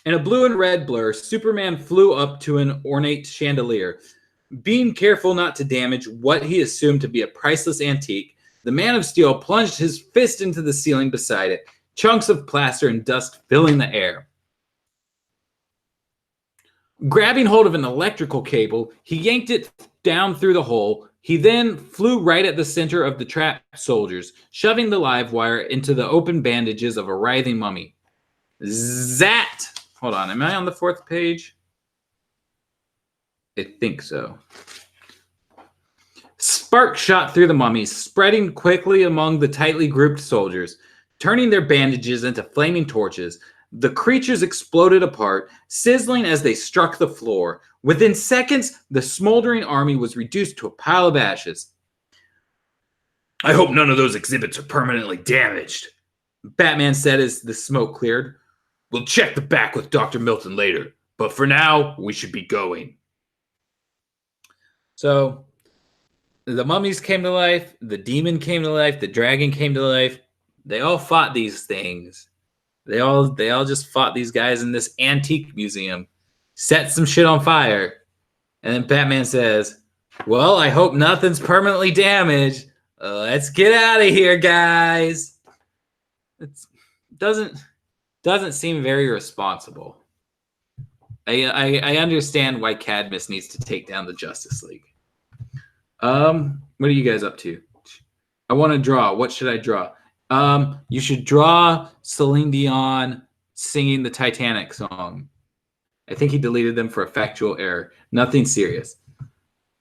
In a blue and red blur, Superman flew up to an ornate chandelier. Being careful not to damage what he assumed to be a priceless antique, the Man of Steel plunged his fist into the ceiling beside it, chunks of plaster and dust filling the air. Grabbing hold of an electrical cable, he yanked it down through the hole. He then flew right at the center of the trapped soldiers, shoving the live wire into the open bandages of a writhing mummy. Zat! Hold on, am I on the 4th page? I think so. Sparks shot through the mummies, spreading quickly among the tightly grouped soldiers, turning their bandages into flaming torches. The creatures exploded apart, sizzling as they struck the floor. Within seconds, the smoldering army was reduced to a pile of ashes. I hope none of those exhibits are permanently damaged, Batman said as the smoke cleared. We'll check the back with Dr. Milton later, but for now, we should be going. So, the mummies came to life, the demon came to life, the dragon came to life. They all fought these things. They all just fought these guys in this antique museum, set some shit on fire, and then Batman says, well, I hope nothing's permanently damaged. Let's get out of here, guys. It doesn't seem very responsible. I understand why Cadmus needs to take down the Justice League. What are you guys up to? I want to draw. What should I draw? You should draw Celine Dion singing the Titanic song. I think he deleted them for a factual error. Nothing serious.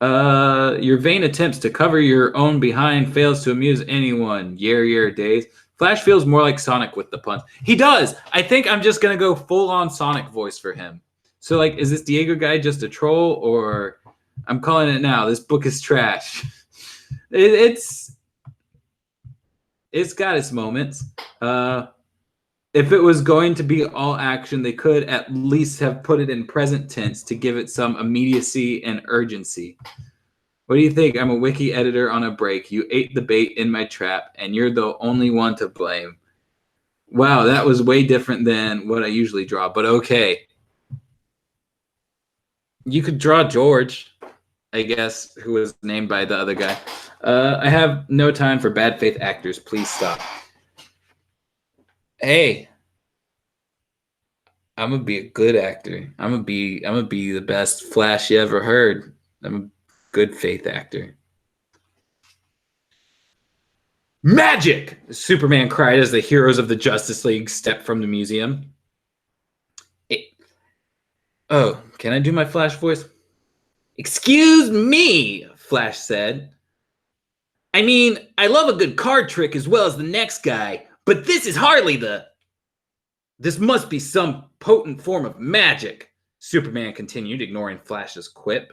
Your vain attempts to cover your own behind fails to amuse anyone. Yer days. Flash feels more like Sonic with the puns. He does. I think I'm just going to go full-on Sonic voice for him. So, like, is this Diego guy just a troll, or I'm calling it now. This book is trash. It's got its moments. If it was going to be all action, they could at least have put it in present tense to give it some immediacy and urgency. What do you think? I'm a wiki editor on a break. You ate the bait in my trap, and you're the only one to blame. Wow, that was way different than what I usually draw, but okay. You could draw George, I guess, who was named by the other guy. I have no time for bad faith actors. Please stop. Hey, I'm gonna be a good actor. I'm gonna be the best Flash you ever heard. I'm a good faith actor. Magic! Superman cried as the heroes of the Justice League stepped from the museum. Oh, can I do my Flash voice? Excuse me, Flash said. I mean, I love a good card trick as well as the next guy, but this is hardly the... This must be some potent form of magic, Superman continued, ignoring Flash's quip.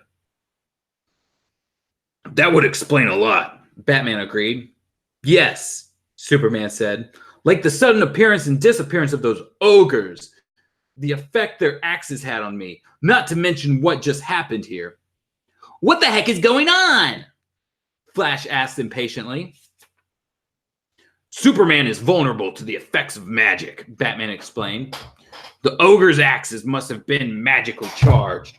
That would explain a lot, Batman agreed. Yes, Superman said. Like the sudden appearance and disappearance of those ogres. The effect their axes had on me, not to mention what just happened here. What the heck is going on? Flash asked impatiently. Superman is vulnerable to the effects of magic, Batman explained. The ogre's axes must have been magically charged.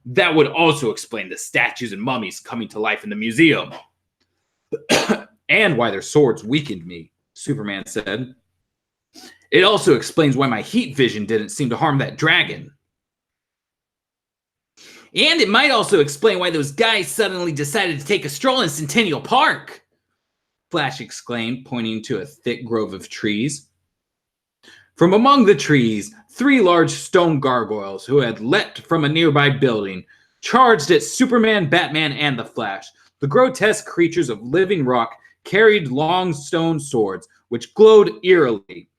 That would also explain the statues and mummies coming to life in the museum. And why their swords weakened me, Superman said. It also explains why my heat vision didn't seem to harm that dragon. And it might also explain why those guys suddenly decided to take a stroll in Centennial Park, Flash exclaimed, pointing to a thick grove of trees. From among the trees, 3 large stone gargoyles who had leapt from a nearby building charged at Superman, Batman, and the Flash. The grotesque creatures of living rock carried long stone swords, which glowed eerily.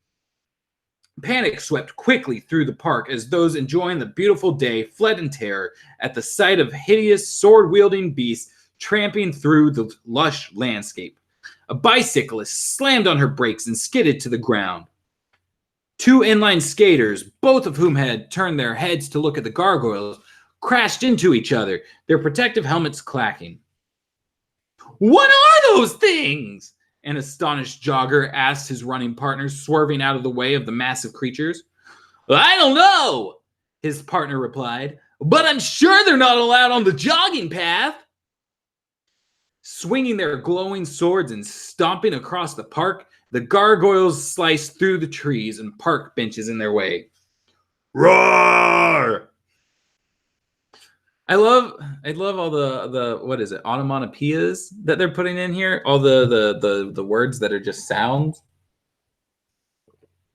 Panic swept quickly through the park as those enjoying the beautiful day fled in terror at the sight of hideous sword-wielding beasts tramping through the lush landscape. A bicyclist slammed on her brakes and skidded to the ground. 2 inline skaters, both of whom had turned their heads to look at the gargoyles, crashed into each other, their protective helmets clacking. What are those things? An astonished jogger asked his running partner, swerving out of the way of the massive creatures. I don't know, his partner replied, but I'm sure they're not allowed on the jogging path. Swinging their glowing swords and stomping across the park, the gargoyles sliced through the trees and park benches in their way. Roar! I love all the what is it, onomatopoeias that they're putting in here. All the words that are just sounds.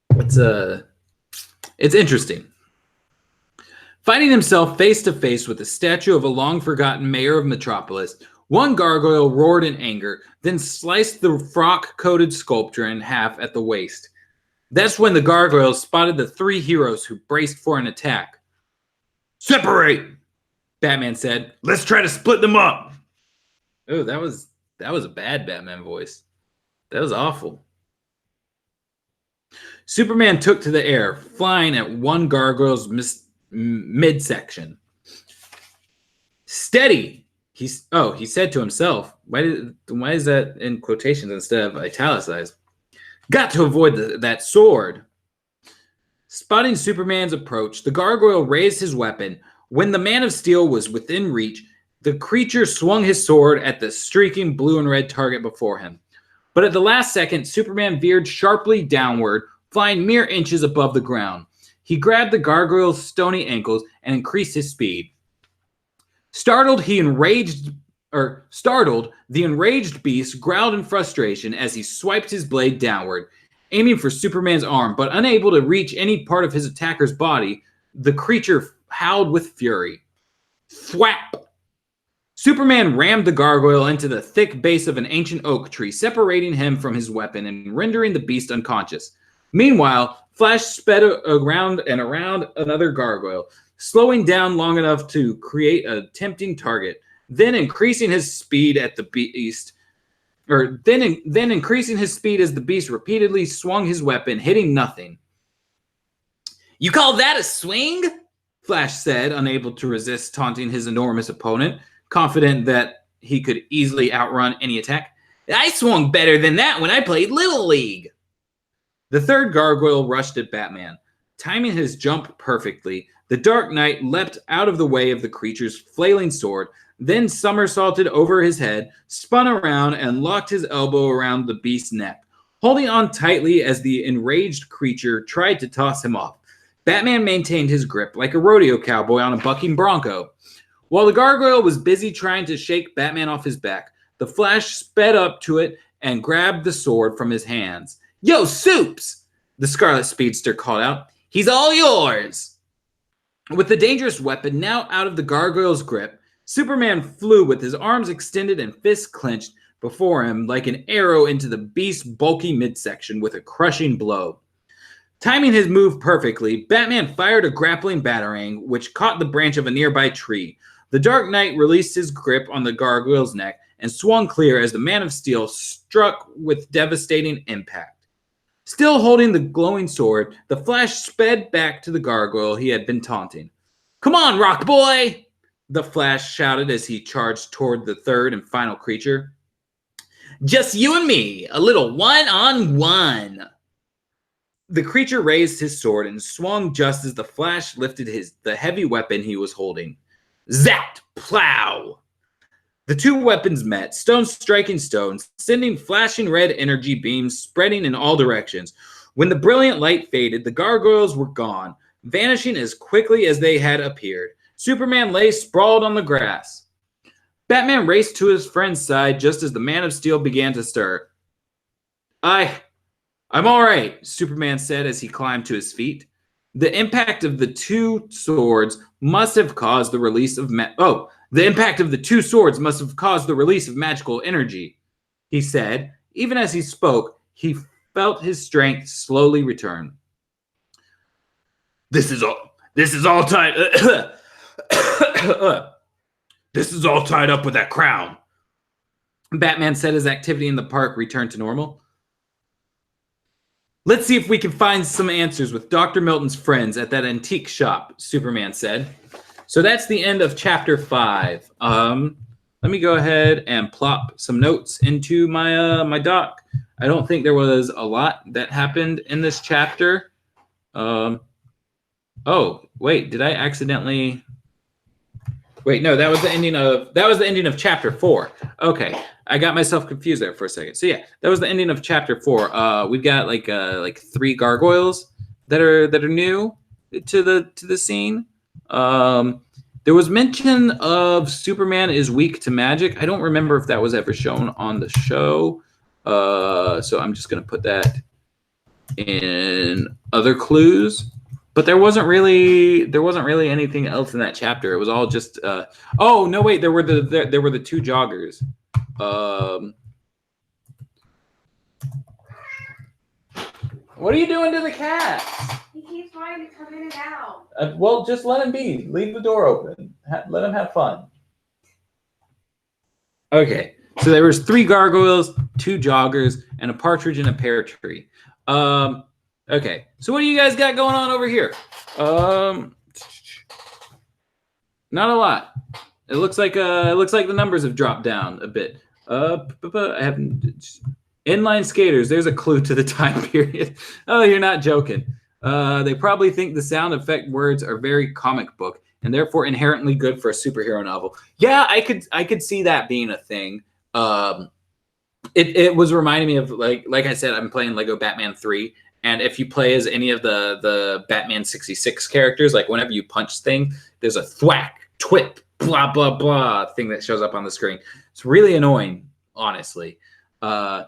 It's interesting. Finding himself face to face with the statue of a long forgotten mayor of Metropolis, one gargoyle roared in anger, then sliced the frock-coated sculpture in half at the waist. That's when the gargoyles spotted the 3 heroes who braced for an attack. Separate! Batman said, let's try to split them up. Oh, that was a bad Batman voice. That was awful. Superman took to the air, flying at one gargoyle's midsection. Steady, he said to himself. Why is that in quotations instead of italicized? Got to avoid that sword. Spotting Superman's approach, the gargoyle raised his weapon. When the Man of Steel was within reach, the creature swung his sword at the streaking blue and red target before him. But at the last second, Superman veered sharply downward, flying mere inches above the ground. He grabbed the gargoyle's stony ankles and increased his speed. Startled, the enraged beast growled in frustration as he swiped his blade downward, aiming for Superman's arm, but unable to reach any part of his attacker's body. The creature howled with fury. Thwap! Superman rammed the gargoyle into the thick base of an ancient oak tree, separating him from his weapon and rendering the beast unconscious. Meanwhile, Flash sped around and around another gargoyle, slowing down long enough to create a tempting target, then increasing his speed at the beast, then increasing his speed as the beast repeatedly swung his weapon, hitting nothing. You call that a swing? Flash said, unable to resist taunting his enormous opponent, confident that he could easily outrun any attack. I swung better than that when I played Little League. The third gargoyle rushed at Batman. Timing his jump perfectly, the Dark Knight leapt out of the way of the creature's flailing sword, then somersaulted over his head, spun around, and locked his elbow around the beast's neck, holding on tightly as the enraged creature tried to toss him off. Batman maintained his grip like a rodeo cowboy on a bucking bronco. While the gargoyle was busy trying to shake Batman off his back, the Flash sped up to it and grabbed the sword from his hands. Yo, Soups! The Scarlet Speedster called out. He's all yours! With the dangerous weapon now out of the gargoyle's grip, Superman flew with his arms extended and fists clenched before him like an arrow into the beast's bulky midsection with a crushing blow. Timing his move perfectly, Batman fired a grappling batarang, which caught the branch of a nearby tree. The Dark Knight released his grip on the gargoyle's neck and swung clear as the Man of Steel struck with devastating impact. Still holding the glowing sword, the Flash sped back to the gargoyle he had been taunting. "Come on, Rock Boy!" the Flash shouted as he charged toward the third and final creature. "Just you and me, a little one-on-one." The creature raised his sword and swung just as the Flash lifted the heavy weapon he was holding. Zap! Plow! The two weapons met, stone striking stones, sending flashing red energy beams spreading in all directions. When the brilliant light faded, the gargoyles were gone, vanishing as quickly as they had appeared. Superman lay sprawled on the grass. Batman raced to his friend's side just as the Man of Steel began to stir. I'm all right, Superman said as he climbed to his feet. The impact of the two swords must have caused the release of magical energy, he said. Even as he spoke, he felt his strength slowly return. This is all tied This is all tied up with that crown, Batman said as activity in the park returned to normal. Let's see if we can find some answers with Dr. Milton's friends at that antique shop, Superman said. So that's the end of chapter 5. Let me go ahead and plop some notes into my doc. I don't think there was a lot that happened in this chapter. Oh, wait, did I accidentally... Wait, no, that was the ending of chapter 4. Okay, I got myself confused there for a second. So yeah, that was the ending of chapter 4. We've got like 3 gargoyles that are new to the scene. There was mention of Superman is weak to magic. I don't remember if that was ever shown on the show. So I'm just gonna put that in other clues. But there wasn't really anything else in that chapter. It was all just oh no, wait, there were the 2 joggers. What are you doing to the cat? He keeps wanting to come in and out. Well, just let him be. Leave the door open. Let him have fun. Okay, so there was 3 gargoyles, 2 joggers, and a partridge in a pear tree. Okay, so what do you guys got going on over here? Not a lot. It looks like the numbers have dropped down a bit. I haven't. Inline skaters. There's a clue to the time period. Oh, you're not joking. They probably think the sound effect words are very comic book and therefore inherently good for a superhero novel. Yeah, I could see that being a thing. It was reminding me of like I said, I'm playing Lego Batman 3. And if you play as any of the Batman 66 characters, like whenever you punch thing, there's a thwack, twit, blah, blah, blah thing that shows up on the screen. It's really annoying, honestly. I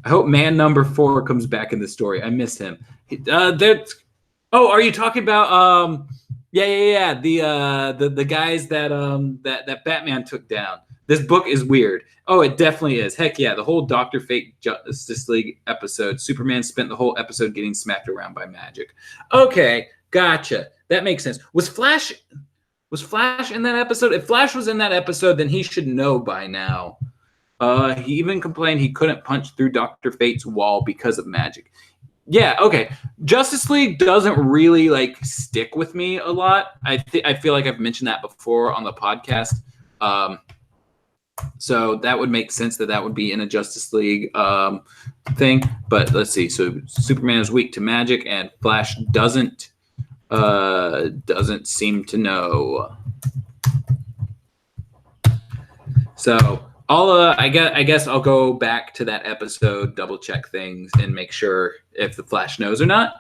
hope man number 4 comes back in the story. I miss him. Are you talking about yeah. The guys that Batman took down. This book is weird. Oh, it definitely is. Heck yeah, the whole Dr. Fate Justice League episode, Superman spent the whole episode getting smacked around by magic. Okay, gotcha. That makes sense. Was Flash in that episode? If Flash was in that episode, then he should know by now. He even complained he couldn't punch through Dr. Fate's wall because of magic. Yeah, okay. Justice League doesn't really stick with me a lot. I feel like I've mentioned that before on the podcast. So that would make sense that would be in a Justice League thing. But let's see. So Superman is weak to magic, and Flash doesn't seem to know. So I guess I'll go back to that episode, double check things, and make sure if the Flash knows or not.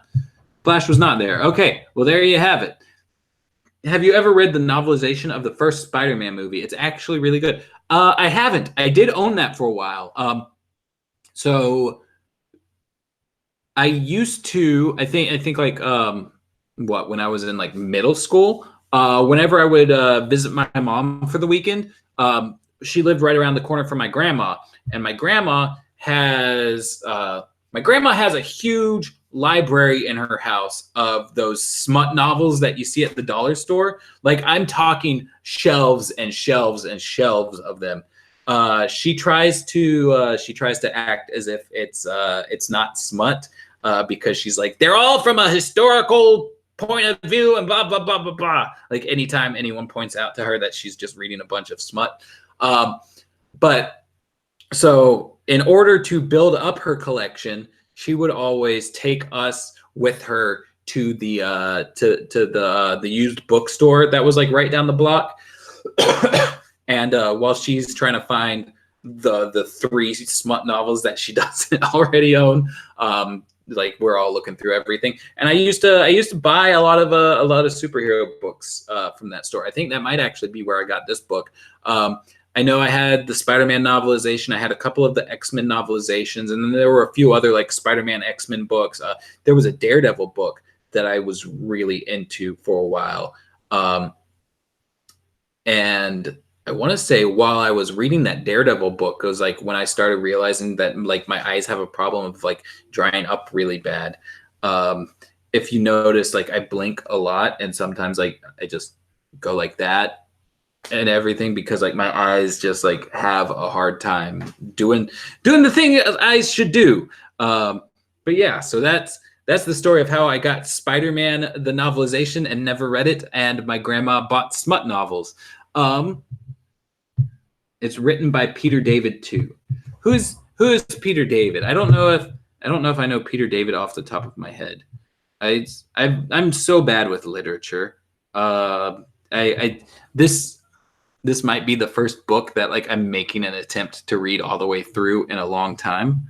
Flash was not there. Okay, well there you have it. Have you ever read the novelization of the first Spider-Man movie? It's actually really good. I haven't. I did own that for a while. So I used to. I think when I was in middle school. Whenever I would visit my mom for the weekend, she lived right around the corner from my grandma, and my grandma has a huge library in her house of those smut novels that you see at the dollar store. I'm talking shelves and shelves and shelves of them. She tries to act as if it's not smut, because she's like, they're all from a historical point of view and blah blah blah blah blah. Like anytime anyone points out to her that she's just reading a bunch of smut. But so in order to build up her collection, she would always take us with her to the the used bookstore that was like right down the block. And while she's trying to find the 3 smut novels that she doesn't already own, like we're all looking through everything. And I used to buy a lot of superhero books from that store. I think that might actually be where I got this book. I know I had the Spider-Man novelization. I had a couple of the X-Men novelizations, and then there were a few other like Spider-Man, X-Men books. There was a Daredevil book that I was really into for a while. And I want to say while I was reading that Daredevil book, it was like when I started realizing that like my eyes have a problem of like drying up really bad. If you notice, like I blink a lot, and sometimes like I just go like that and everything because like my eyes just like have a hard time doing the thing eyes should do. But yeah, so that's the story of how I got Spider-Man the novelization and never read it, and my grandma bought smut novels. It's written by Peter David too. Who is Peter David? I don't know if I know Peter David off the top of my head. I'm so bad with literature. This might be the first book that like I'm making an attempt to read all the way through in a long time.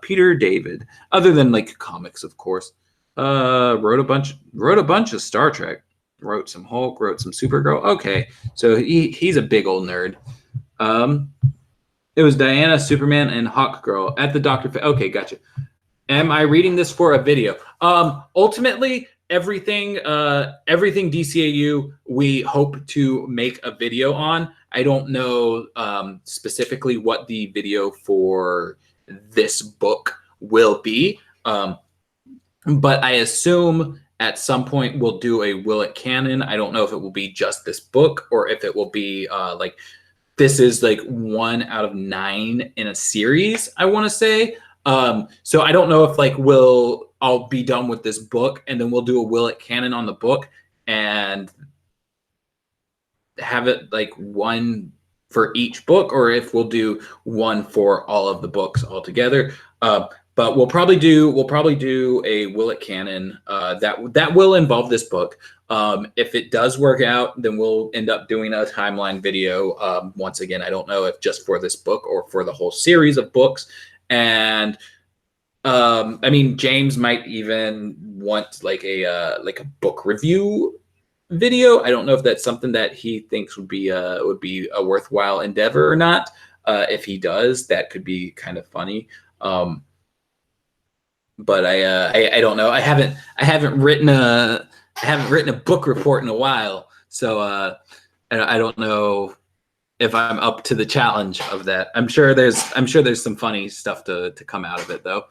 Peter David, other than like comics, of course, wrote a bunch of Star Trek, wrote some Hulk, wrote some Supergirl. Okay, so he's a big old nerd. It was Diana, Superman, and Hawkgirl at the Dr. Okay, gotcha. Am I reading this for a video? Ultimately, everything DCAU, we hope to make a video on. I don't know specifically what the video for this book will be, but I assume at some point we'll do a Will It Canon. I don't know if it will be just this book or if it will be like this is like 1 out of 9 in a series, I want to say. So I don't know if like I'll be done with this book and then we'll do a Will It Canon on the book and have it like one for each book, or if we'll do one for all of the books altogether. But we'll probably do a Will It Canon that will involve this book. If it does work out, then we'll end up doing a timeline video. Once again, I don't know if just for this book or for the whole series of books. And I mean, James might even want like a book review video. I don't know if that's something that he thinks would be a worthwhile endeavor or not. If he does, that could be kind of funny. But I don't know. I haven't written a book report in a while, so I don't know if I'm up to the challenge of that. I'm sure there's some funny stuff to come out of it though.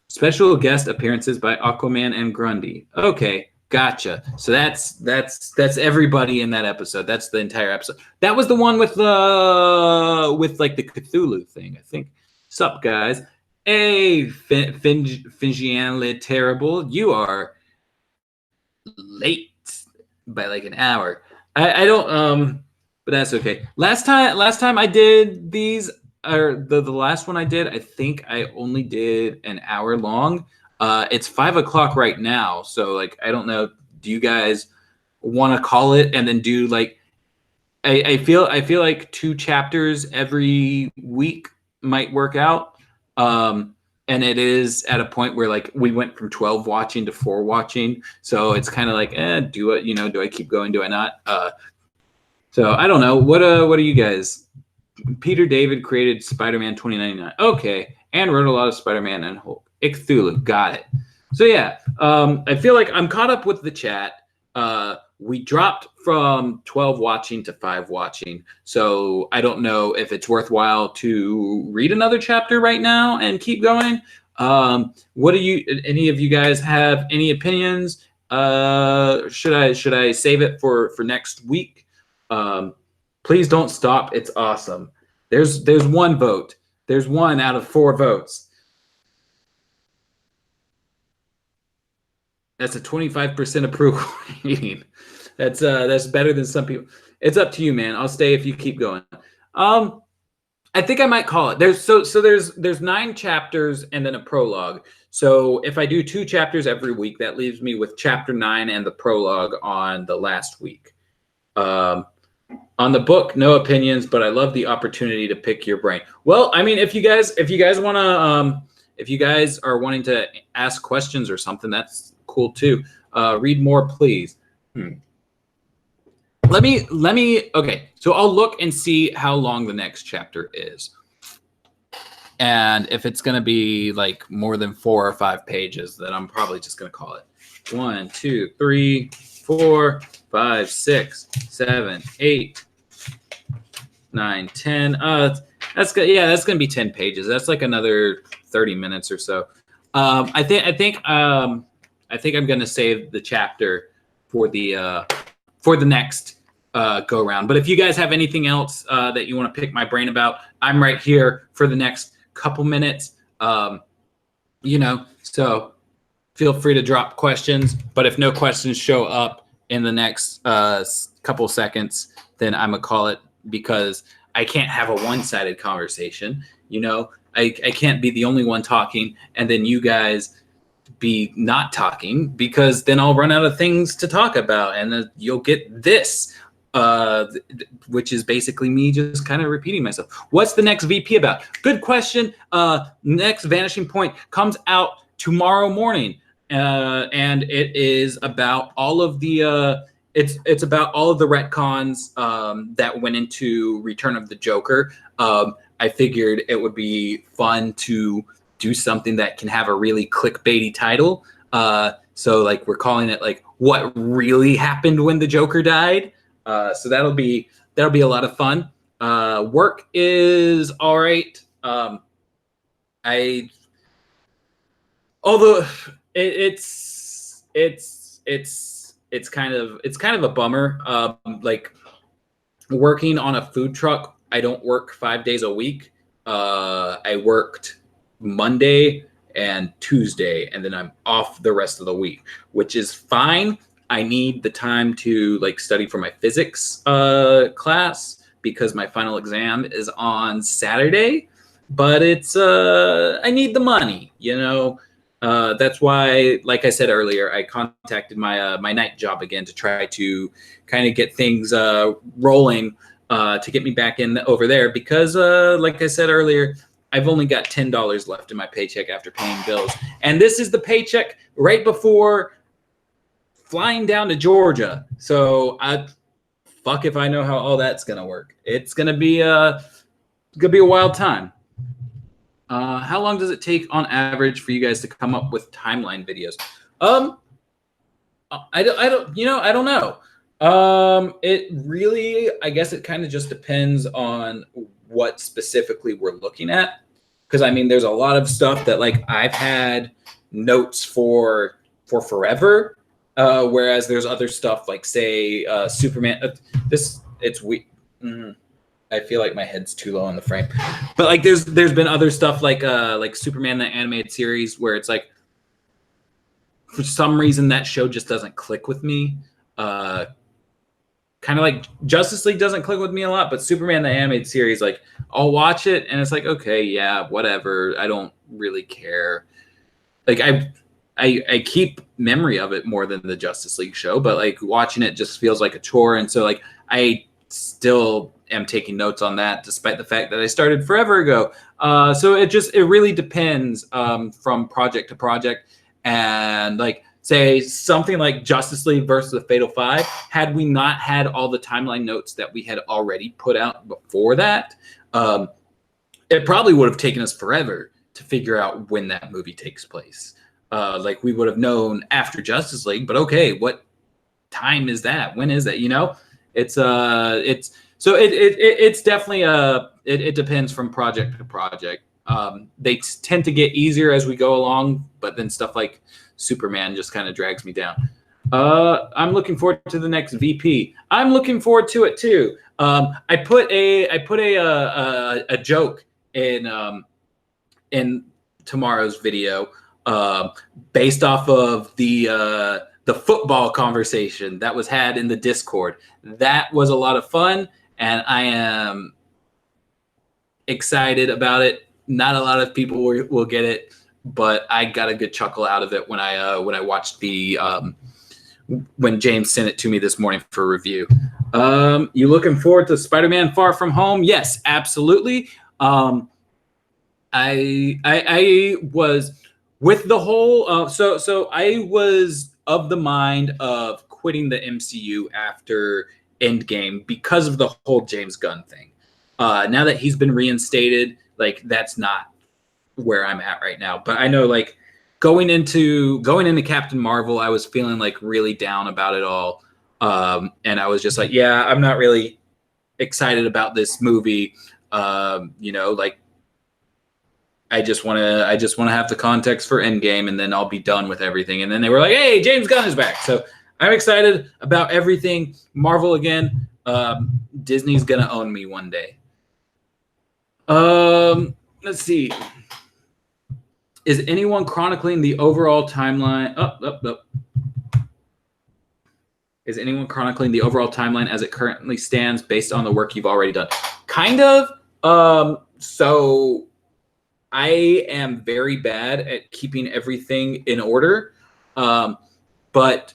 Special guest appearances by Aquaman and Grundy. Okay, gotcha. So that's everybody in that episode. That's the entire episode. That was the one with like the Cthulhu thing, I think. Sup guys? Hey, Fingianle Terrible, you are late by like an hour. I don't but that's okay. Last time I did these, or the last one I did, I think I only did an hour long. It's 5 o'clock right now, so like I don't know. Do you guys want to call it and then do like? I feel like 2 chapters every week might work out. And it is at a point where like we went from 12 watching to 4 watching, so it's kind of like, do it? Do I keep going? Do I not? So I don't know. What are you guys? Peter David created Spider-Man 2099. Okay, and wrote a lot of Spider-Man and Hulk. Cthulhu, got it. So yeah, I feel like I'm caught up with the chat. We dropped from 12 watching to 5 watching, so I don't know if it's worthwhile to read another chapter right now and keep going. What do any of you guys have any opinions? Should I save it for next week? Please don't stop. It's awesome. There's one vote. There's 1 out of 4 votes. That's a 25% approval rating. That's better than some people. It's up to you, man. I'll stay if you keep going. I think I might call it. There's 9 chapters and then a prologue. So if I do 2 chapters every week, that leaves me with chapter 9 and the prologue on the last week. On the book, no opinions, but I love the opportunity to pick your brain. Well, I mean, if you guys are wanting to ask questions or something, that's cool too. Read more, please. Let me. Okay, so I'll look and see how long the next chapter is, and if it's gonna be like more than 4 or 5 pages, then I'm probably just gonna call it 1, 2, 3, 4, 5, 6, 7, 8, 9, 10. That's good. Yeah, that's gonna be 10 pages. That's like another 30 minutes or so. I think I'm gonna save the chapter for the next go around. But if you guys have anything else that you want to pick my brain about, I'm right here for the next couple minutes. So feel free to drop questions. But if no questions show up in the next couple seconds, then I'm gonna call it, because I can't have a one-sided conversation. I can't be the only one talking and then you guys be not talking, because then I'll run out of things to talk about, and then you'll get this, which is basically me just kind of repeating myself. What's the next VP about? Good question. Next Vanishing Point comes out tomorrow morning, and it is about all of the it's about all of the retcons that went into Return of the Joker. I figured it would be fun to do something that can have a really clickbaity title. So like we're calling it like what really happened when the Joker died. So that'll be a lot of fun. Work is all right. Although it's kind of a bummer. Like working on a food truck, I don't work 5 days a week. I worked Monday and Tuesday, and then I'm off the rest of the week, which is fine. I need the time to like study for my physics class, because my final exam is on Saturday, but it's I need the money, that's why, like I said earlier, I contacted my my night job again to try to kind of get things rolling to get me back in over there, because like I said earlier, I've only got $10 left in my paycheck after paying bills. And this is the paycheck right before flying down to Georgia. So fuck if I know how all that's going to work. It's going to be a wild time. How long does it take on average for you guys to come up with timeline videos? I don't know. It really, I guess it kind of just depends on what specifically we're looking at. Because I mean, there's a lot of stuff that like I've had notes for forever. Whereas there's other stuff like say Superman. It's weak. I feel like my head's too low on the frame. But like there's been other stuff like Superman the animated series, where it's like for some reason that show just doesn't click with me. Kind of like Justice League doesn't click with me a lot, but Superman the animated series, like I'll watch it and it's like, okay, yeah, whatever. I don't really care. Like I keep memory of it more than the Justice League show, but like watching it just feels like a chore. And so like I still am taking notes on that, despite the fact that I started forever ago. So it really depends from project to project. And like say something like Justice League versus the Fatal Five, had we not had all the timeline notes that we had already put out before that, it probably would have taken us forever to figure out when that movie takes place. Like we would have known after Justice League, but okay, what time is that? When is that? It's definitely it depends from project to project. They tend to get easier as we go along, but then stuff like Superman just kind of drags me down. I'm looking forward to the next VP. I'm looking forward to it too. I put a joke in tomorrow's video based off of the football conversation that was had in the Discord. That was a lot of fun, and I am excited about it. Not a lot of people will get it, but I got a good chuckle out of it when I watched when James sent it to me this morning for review. You looking forward to Spider-Man Far From Home? Yes, absolutely. I was with the whole so I was of the mind of quitting the MCU after Endgame because of the whole James Gunn thing. Now that he's been reinstated, like that's not where I'm at right now. But I know like going into Captain Marvel, I was feeling like really down about it all. And I was just like, yeah, I'm not really excited about this movie. Like I just want to have the context for Endgame, and then I'll be done with everything. And then they were like, hey, James Gunn is back. So I'm excited about everything Marvel again. Disney's going to own me one day. Let's see. Is anyone chronicling the overall timeline? Is anyone chronicling the overall timeline as it currently stands based on the work you've already done? Kind of. So I am very bad at keeping everything in order. But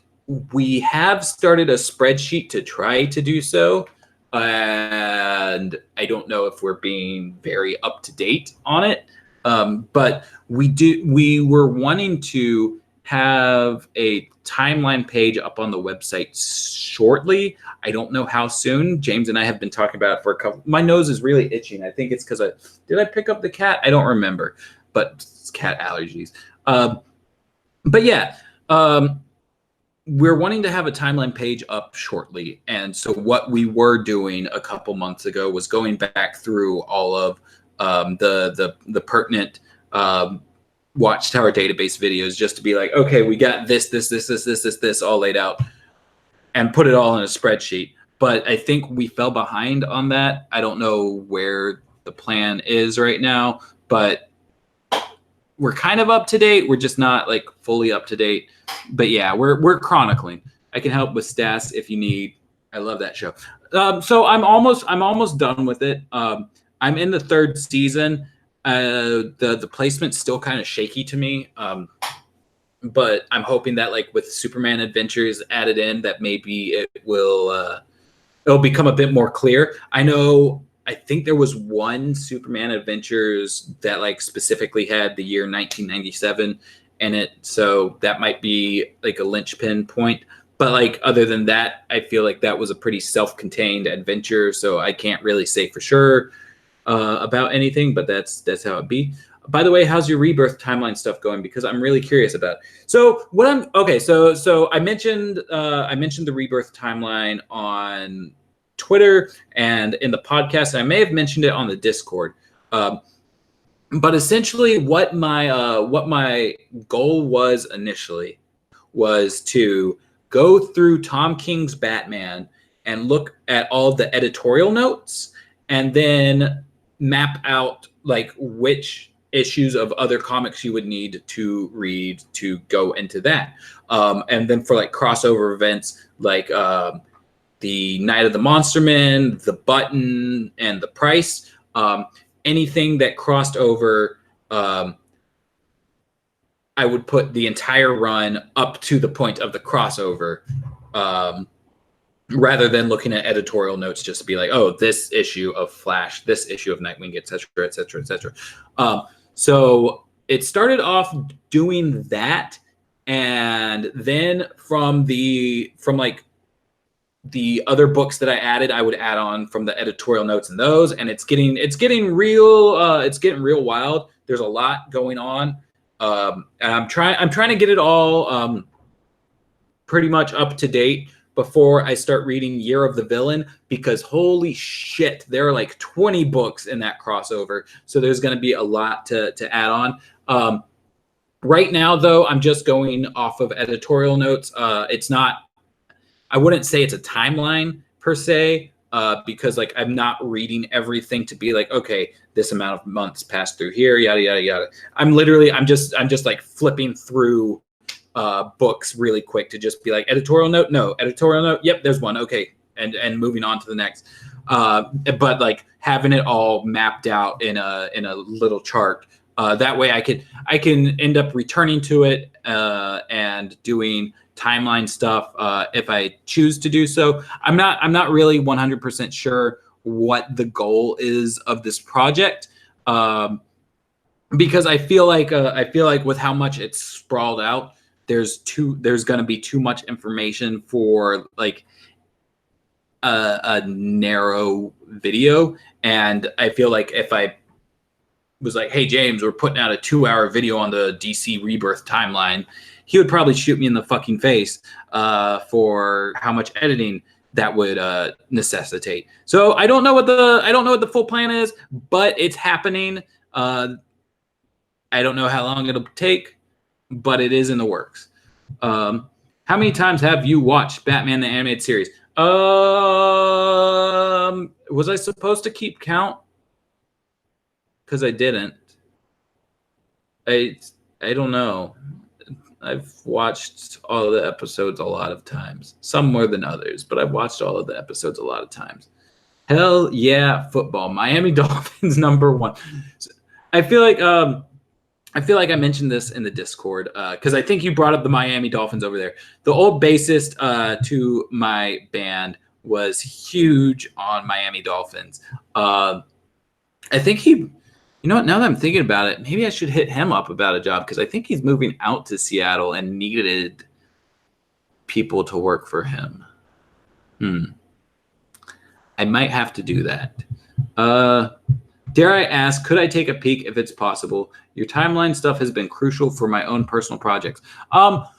we have started a spreadsheet to try to do so. And I don't know if we're being very up to date on it. But we were wanting to have a timeline page up on the website shortly. I don't know how soon. James and I have been talking about it for a couple. My nose is really itching. I think it's because did I pick up the cat? I don't remember, but it's cat allergies. But yeah, we're wanting to have a timeline page up shortly. And so what we were doing a couple months ago was going back through all of the pertinent Watchtower Database videos just to be like, okay, we got this all laid out and put it all in a spreadsheet. But I think we fell behind on that. I don't know where the plan is right now, but we're kind of up to date. We're just not like fully up to date. But yeah, we're chronicling. I can help with stats if you need. I love that show. So I'm almost done with it. I'm in the third season. The placement's still kind of shaky to me. But I'm hoping that like with Superman Adventures added in, that maybe it'll become a bit more clear. I think there was one Superman Adventures that like specifically had the year 1997 in it. So that might be like a linchpin point. But like other than that, I feel like that was a pretty self-contained adventure. So I can't really say for sure about anything, but that's how it be. By the way, how's your rebirth timeline stuff going? Because I'm really curious about it. So So I mentioned the rebirth timeline on Twitter and in the podcast. I may have mentioned it on the Discord. But essentially, what my goal was initially was to go through Tom King's Batman and look at all the editorial notes, and then map out like which issues of other comics you would need to read to go into that. And then for like crossover events like the Night of the Monsterman, the Button, and the Price, anything that crossed over, I would put the entire run up to the point of the crossover, rather than looking at editorial notes just to be like, oh, this issue of Flash, this issue of Nightwing, et cetera, et cetera, et cetera. So it started off doing that. And then from like the other books that I added, I would add on from the editorial notes and those, and it's getting real wild. There's a lot going on. And I'm trying to get it all pretty much up to date before I start reading Year of the Villain, because holy shit, there are like 20 books in that crossover. So there's going to be a lot to add on. Right now, though, I'm just going off of editorial notes. It's not, I wouldn't say it's a timeline per se, because like I'm not reading everything to be like, okay, this amount of months passed through here, yada yada yada. I'm just like flipping through books really quick to just be like, editorial note, no, editorial note, yep, there's one, okay, and moving on to the next. But like having it all mapped out in a little chart. That way I can end up returning to it and doing timeline stuff if I choose to do so. I'm not really 100% sure what the goal is of this project, because I feel like with how much it's sprawled out, there's going to be too much information for like a narrow video. And I feel like if I was like, hey, James, we're putting out a 2-hour video on the DC Rebirth timeline, he would probably shoot me in the fucking face for how much editing that would necessitate. So I don't know what the full plan is, but it's happening. I don't know how long it'll take, but it is in the works. How many times have you watched Batman the Animated Series? Was I supposed to keep count? Because I didn't. I don't know. I've watched all of the episodes a lot of times. Some more than others, but I've watched all of the episodes a lot of times. Hell yeah, football. Miami Dolphins #1. I feel like I mentioned this in the Discord because I think you brought up the Miami Dolphins over there. The old bassist to my band was huge on Miami Dolphins. I think he, you know what, now that I'm thinking about it, maybe I should hit him up about a job because I think he's moving out to Seattle and needed people to work for him. I might have to do that. Dare I ask, could I take a peek if it's possible? Your timeline stuff has been crucial for my own personal projects. I'll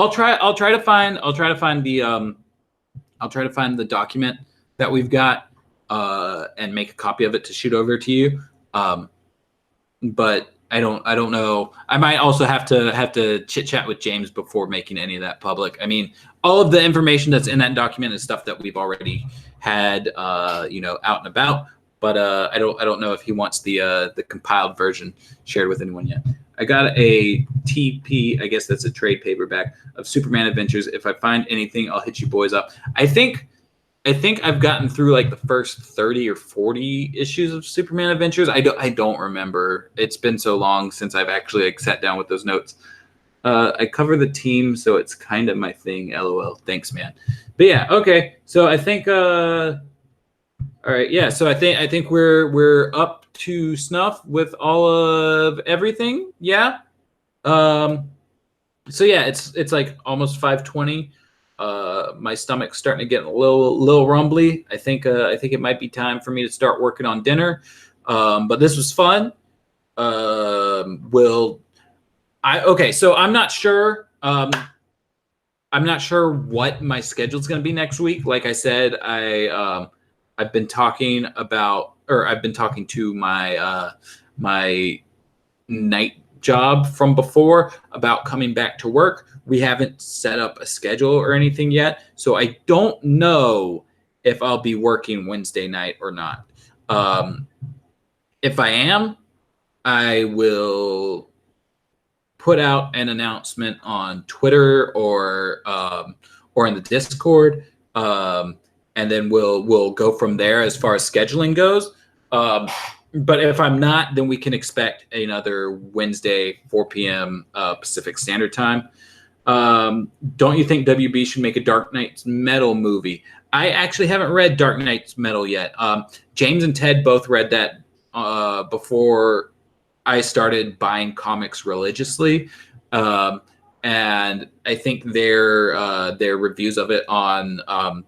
try to find the document that we've got and make a copy of it to shoot over to you. But I don't know. I might also have to chit chat with James before making any of that public. I mean, all of the information that's in that document is stuff that we've already had, out and about. But I don't know if he wants the compiled version shared with anyone yet. I got a TP, I guess that's a trade paperback of Superman Adventures. If I find anything, I'll hit you boys up. I think I've gotten through like the first 30 or 40 issues of Superman Adventures. I don't remember. It's been so long since I've actually like sat down with those notes. I cover the team, so it's kind of my thing. LOL. Thanks, man. But yeah, okay. So I think all right, yeah. So I think we're up to snuff with all of everything. Yeah. So yeah, it's like almost 5:20. My stomach's starting to get a little rumbly. I think it might be time for me to start working on dinner. But this was fun. Okay, so I'm not sure. I'm not sure what my schedule's going to be next week. Like I said, I've been talking to my my night job from before about coming back to work. We haven't set up a schedule or anything yet, so I don't know if I'll be working Wednesday night or not. If I am, I will put out an announcement on Twitter or in the Discord, and then we'll go from there as far as scheduling goes. But if I'm not, then we can expect another Wednesday, 4 p.m. Pacific Standard Time. Don't you think WB should make a Dark Knight's Metal movie? I actually haven't read Dark Knight's Metal yet. James and Ted both read that before I started buying comics religiously. And I think their reviews of it on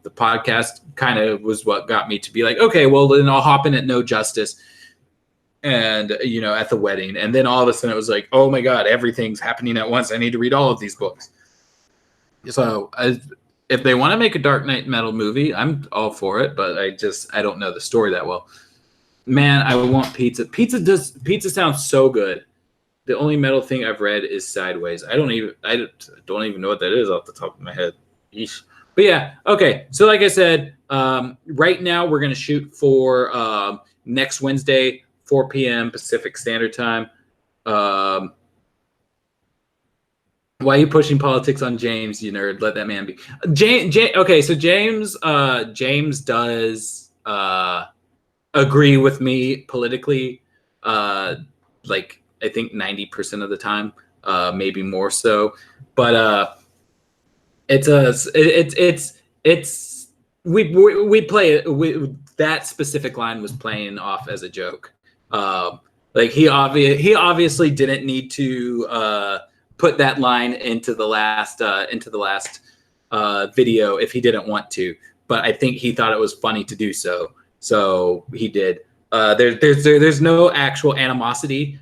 the podcast kind of was what got me to be like, okay, well, then I'll hop in at No Justice and, at the wedding. And then all of a sudden it was like, oh my God, everything's happening at once. I need to read all of these books. So if they want to make a Dark Knight Metal movie, I'm all for it, but I don't know the story that well. Man, I want pizza. Pizza sounds so good. The only metal thing I've read is Sideways. I don't even know what that is off the top of my head. Yeesh. But yeah, okay. So like I said, right now we're gonna shoot for next Wednesday, 4 p.m. Pacific Standard Time. Why are you pushing politics on James, you nerd? Let that man be. Okay, so James does agree with me politically. Like I think 90% of the time, maybe more so. But we play it. That specific line was playing off as a joke. Like he obviously didn't need to put that line into the last video if he didn't want to. But I think he thought it was funny to do so. So he did. There's no actual animosity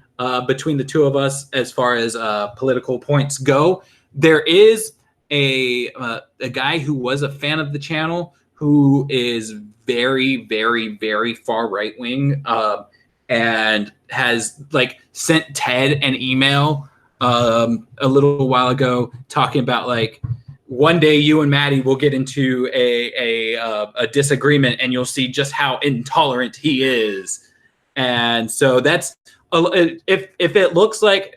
between the two of us as far as political points go. There is a guy who was a fan of the channel who is very, very, very far right wing and has like sent Ted an email a little while ago talking about like, one day you and Mattie will get into a disagreement and you'll see just how intolerant he is. And so that's if it looks like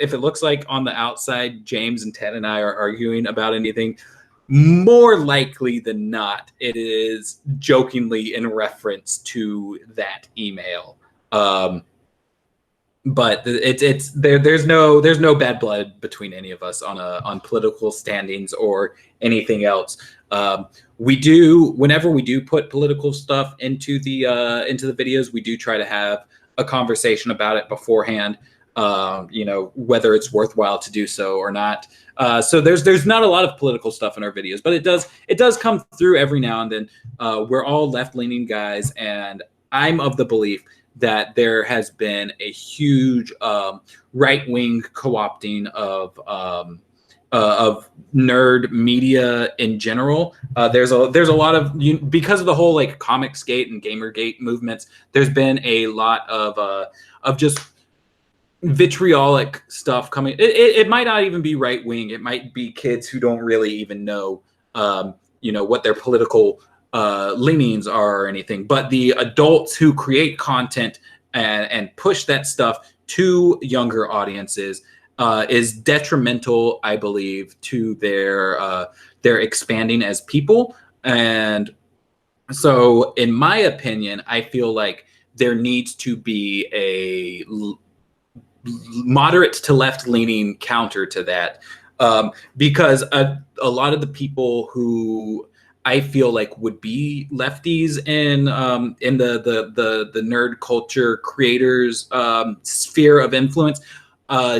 on the outside James and Ted and I are arguing about anything, more likely than not it is jokingly in reference to that email. But it's there's no bad blood between any of us on political standings or anything else. Whenever we do put political stuff into the videos, we do try to have a conversation about it beforehand. Whether it's worthwhile to do so or not. So there's not a lot of political stuff in our videos, but it does come through every now and then. We're all left-leaning guys, and I'm of the belief that there has been a huge right-wing co-opting of nerd media in general. There's a lot of because of the whole like Comicsgate and Gamergate movements. There's been a lot of just vitriolic stuff coming. It might not even be right-wing. It might be kids who don't really even know what their political leanings are or anything, but the adults who create content and push that stuff to younger audiences is detrimental, I believe, to their expanding as people. And so, in my opinion, I feel like there needs to be a moderate to left-leaning counter to that, because a lot of the people who I feel like would be lefties in the nerd culture creators sphere of influence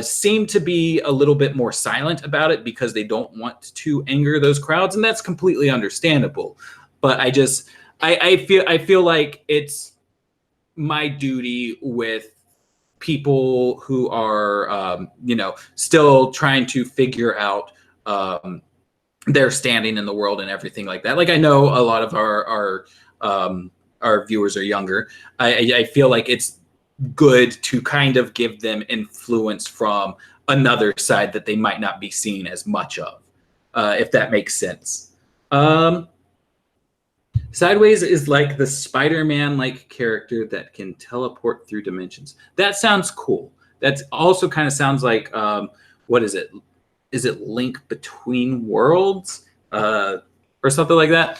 seem to be a little bit more silent about it because they don't want to anger those crowds, and that's completely understandable. But I feel like it's my duty with people who are still trying to figure out their standing in the world and everything like that. Like I know a lot of our viewers are younger. I feel like it's good to kind of give them influence from another side that they might not be seeing as much of, if that makes sense. Sideways is like the Spider-Man-like character that can teleport through dimensions. That sounds cool. That also kind of sounds like, what is it? Is it Link Between Worlds or something like that?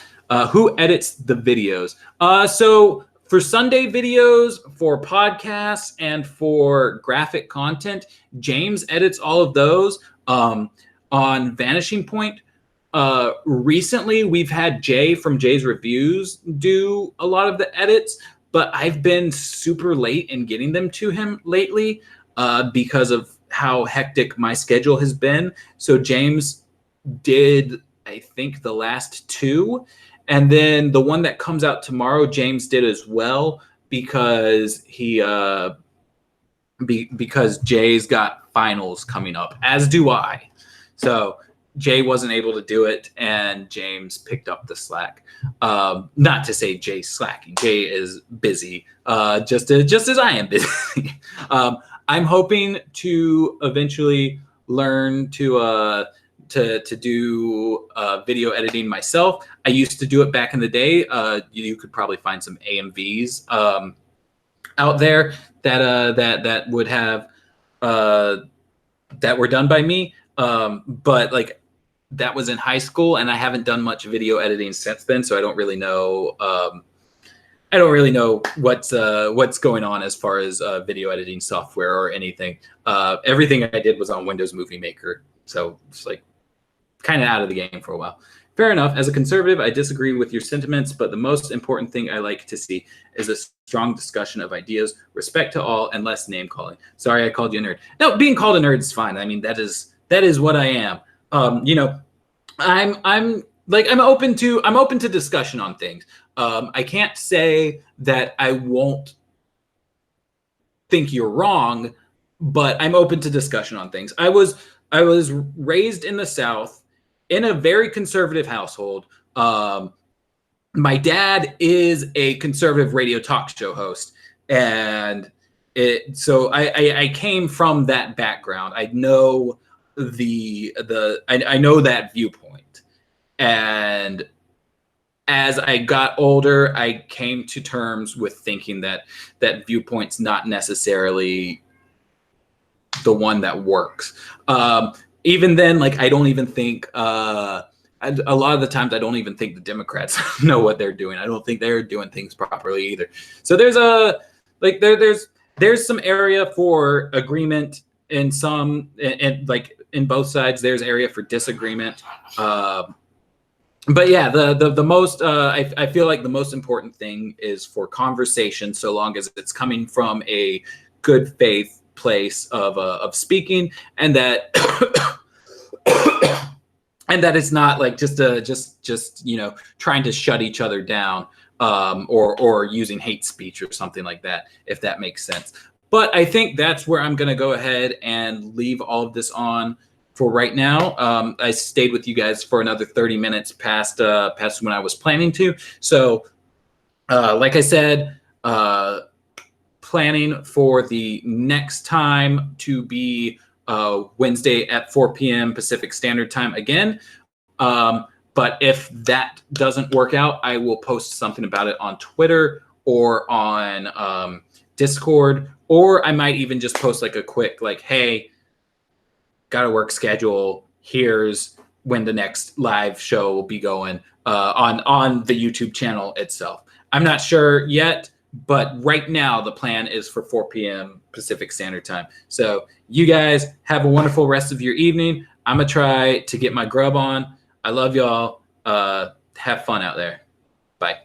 Who edits the videos? So for Sunday videos, for podcasts, and for graphic content, James edits all of those. On Vanishing Point, recently we've had Jay from Jay's Reviews do a lot of the edits, but I've been super late in getting them to him lately because of how hectic my schedule has been. So James did, I think, the last two, and then the one that comes out tomorrow, James did as well because because Jay's got finals coming up, as do I. So Jay wasn't able to do it, and James picked up the slack. Not to say Jay's slacking. Jay is busy, just as I am busy. I'm hoping to eventually learn to do video editing myself. I used to do it back in the day. You could probably find some AMVs out there that would have that were done by me. But like that was in high school, and I haven't done much video editing since then, so I don't really know. I don't really know what's going on as far as video editing software or anything. Everything I did was on Windows Movie Maker, so it's like kind of out of the game for a while. Fair enough. As a conservative, I disagree with your sentiments, but the most important thing I like to see is a strong discussion of ideas, respect to all, and less name calling. Sorry, I called you a nerd. No, being called a nerd is fine. I mean, that is what I am. I'm open to discussion on things. I can't say that I won't think you're wrong, but I'm open to discussion on things. I was raised in the South in a very conservative household. My dad is a conservative radio talk show host, and so I came from that background. I know I know that viewpoint, and as I got older, I came to terms with thinking that viewpoint's not necessarily the one that works. Even then, like I don't even think a lot of the times I don't even think the Democrats know what they're doing. I don't think they're doing things properly either. So there's there's some area for agreement in some, and like in both sides, there's area for disagreement. But yeah, the most I feel like the most important thing is for conversation, so long as it's coming from a good faith place of speaking, and that and that it's not like just trying to shut each other down, or using hate speech or something like that, if that makes sense. But I think that's where I'm going to go ahead and leave all of this on for right now. I stayed with you guys for another 30 minutes past when I was planning to. So like I said, planning for the next time to be Wednesday at 4 p.m. Pacific Standard Time again. But if that doesn't work out, I will post something about it on Twitter or on Discord, or I might even just post like a quick, like, hey, got a work schedule. Here's when the next live show will be going on the YouTube channel itself. I'm not sure yet, but right now the plan is for 4 p.m. Pacific Standard Time. So you guys have a wonderful rest of your evening. I'm going to try to get my grub on. I love y'all. Have fun out there. Bye.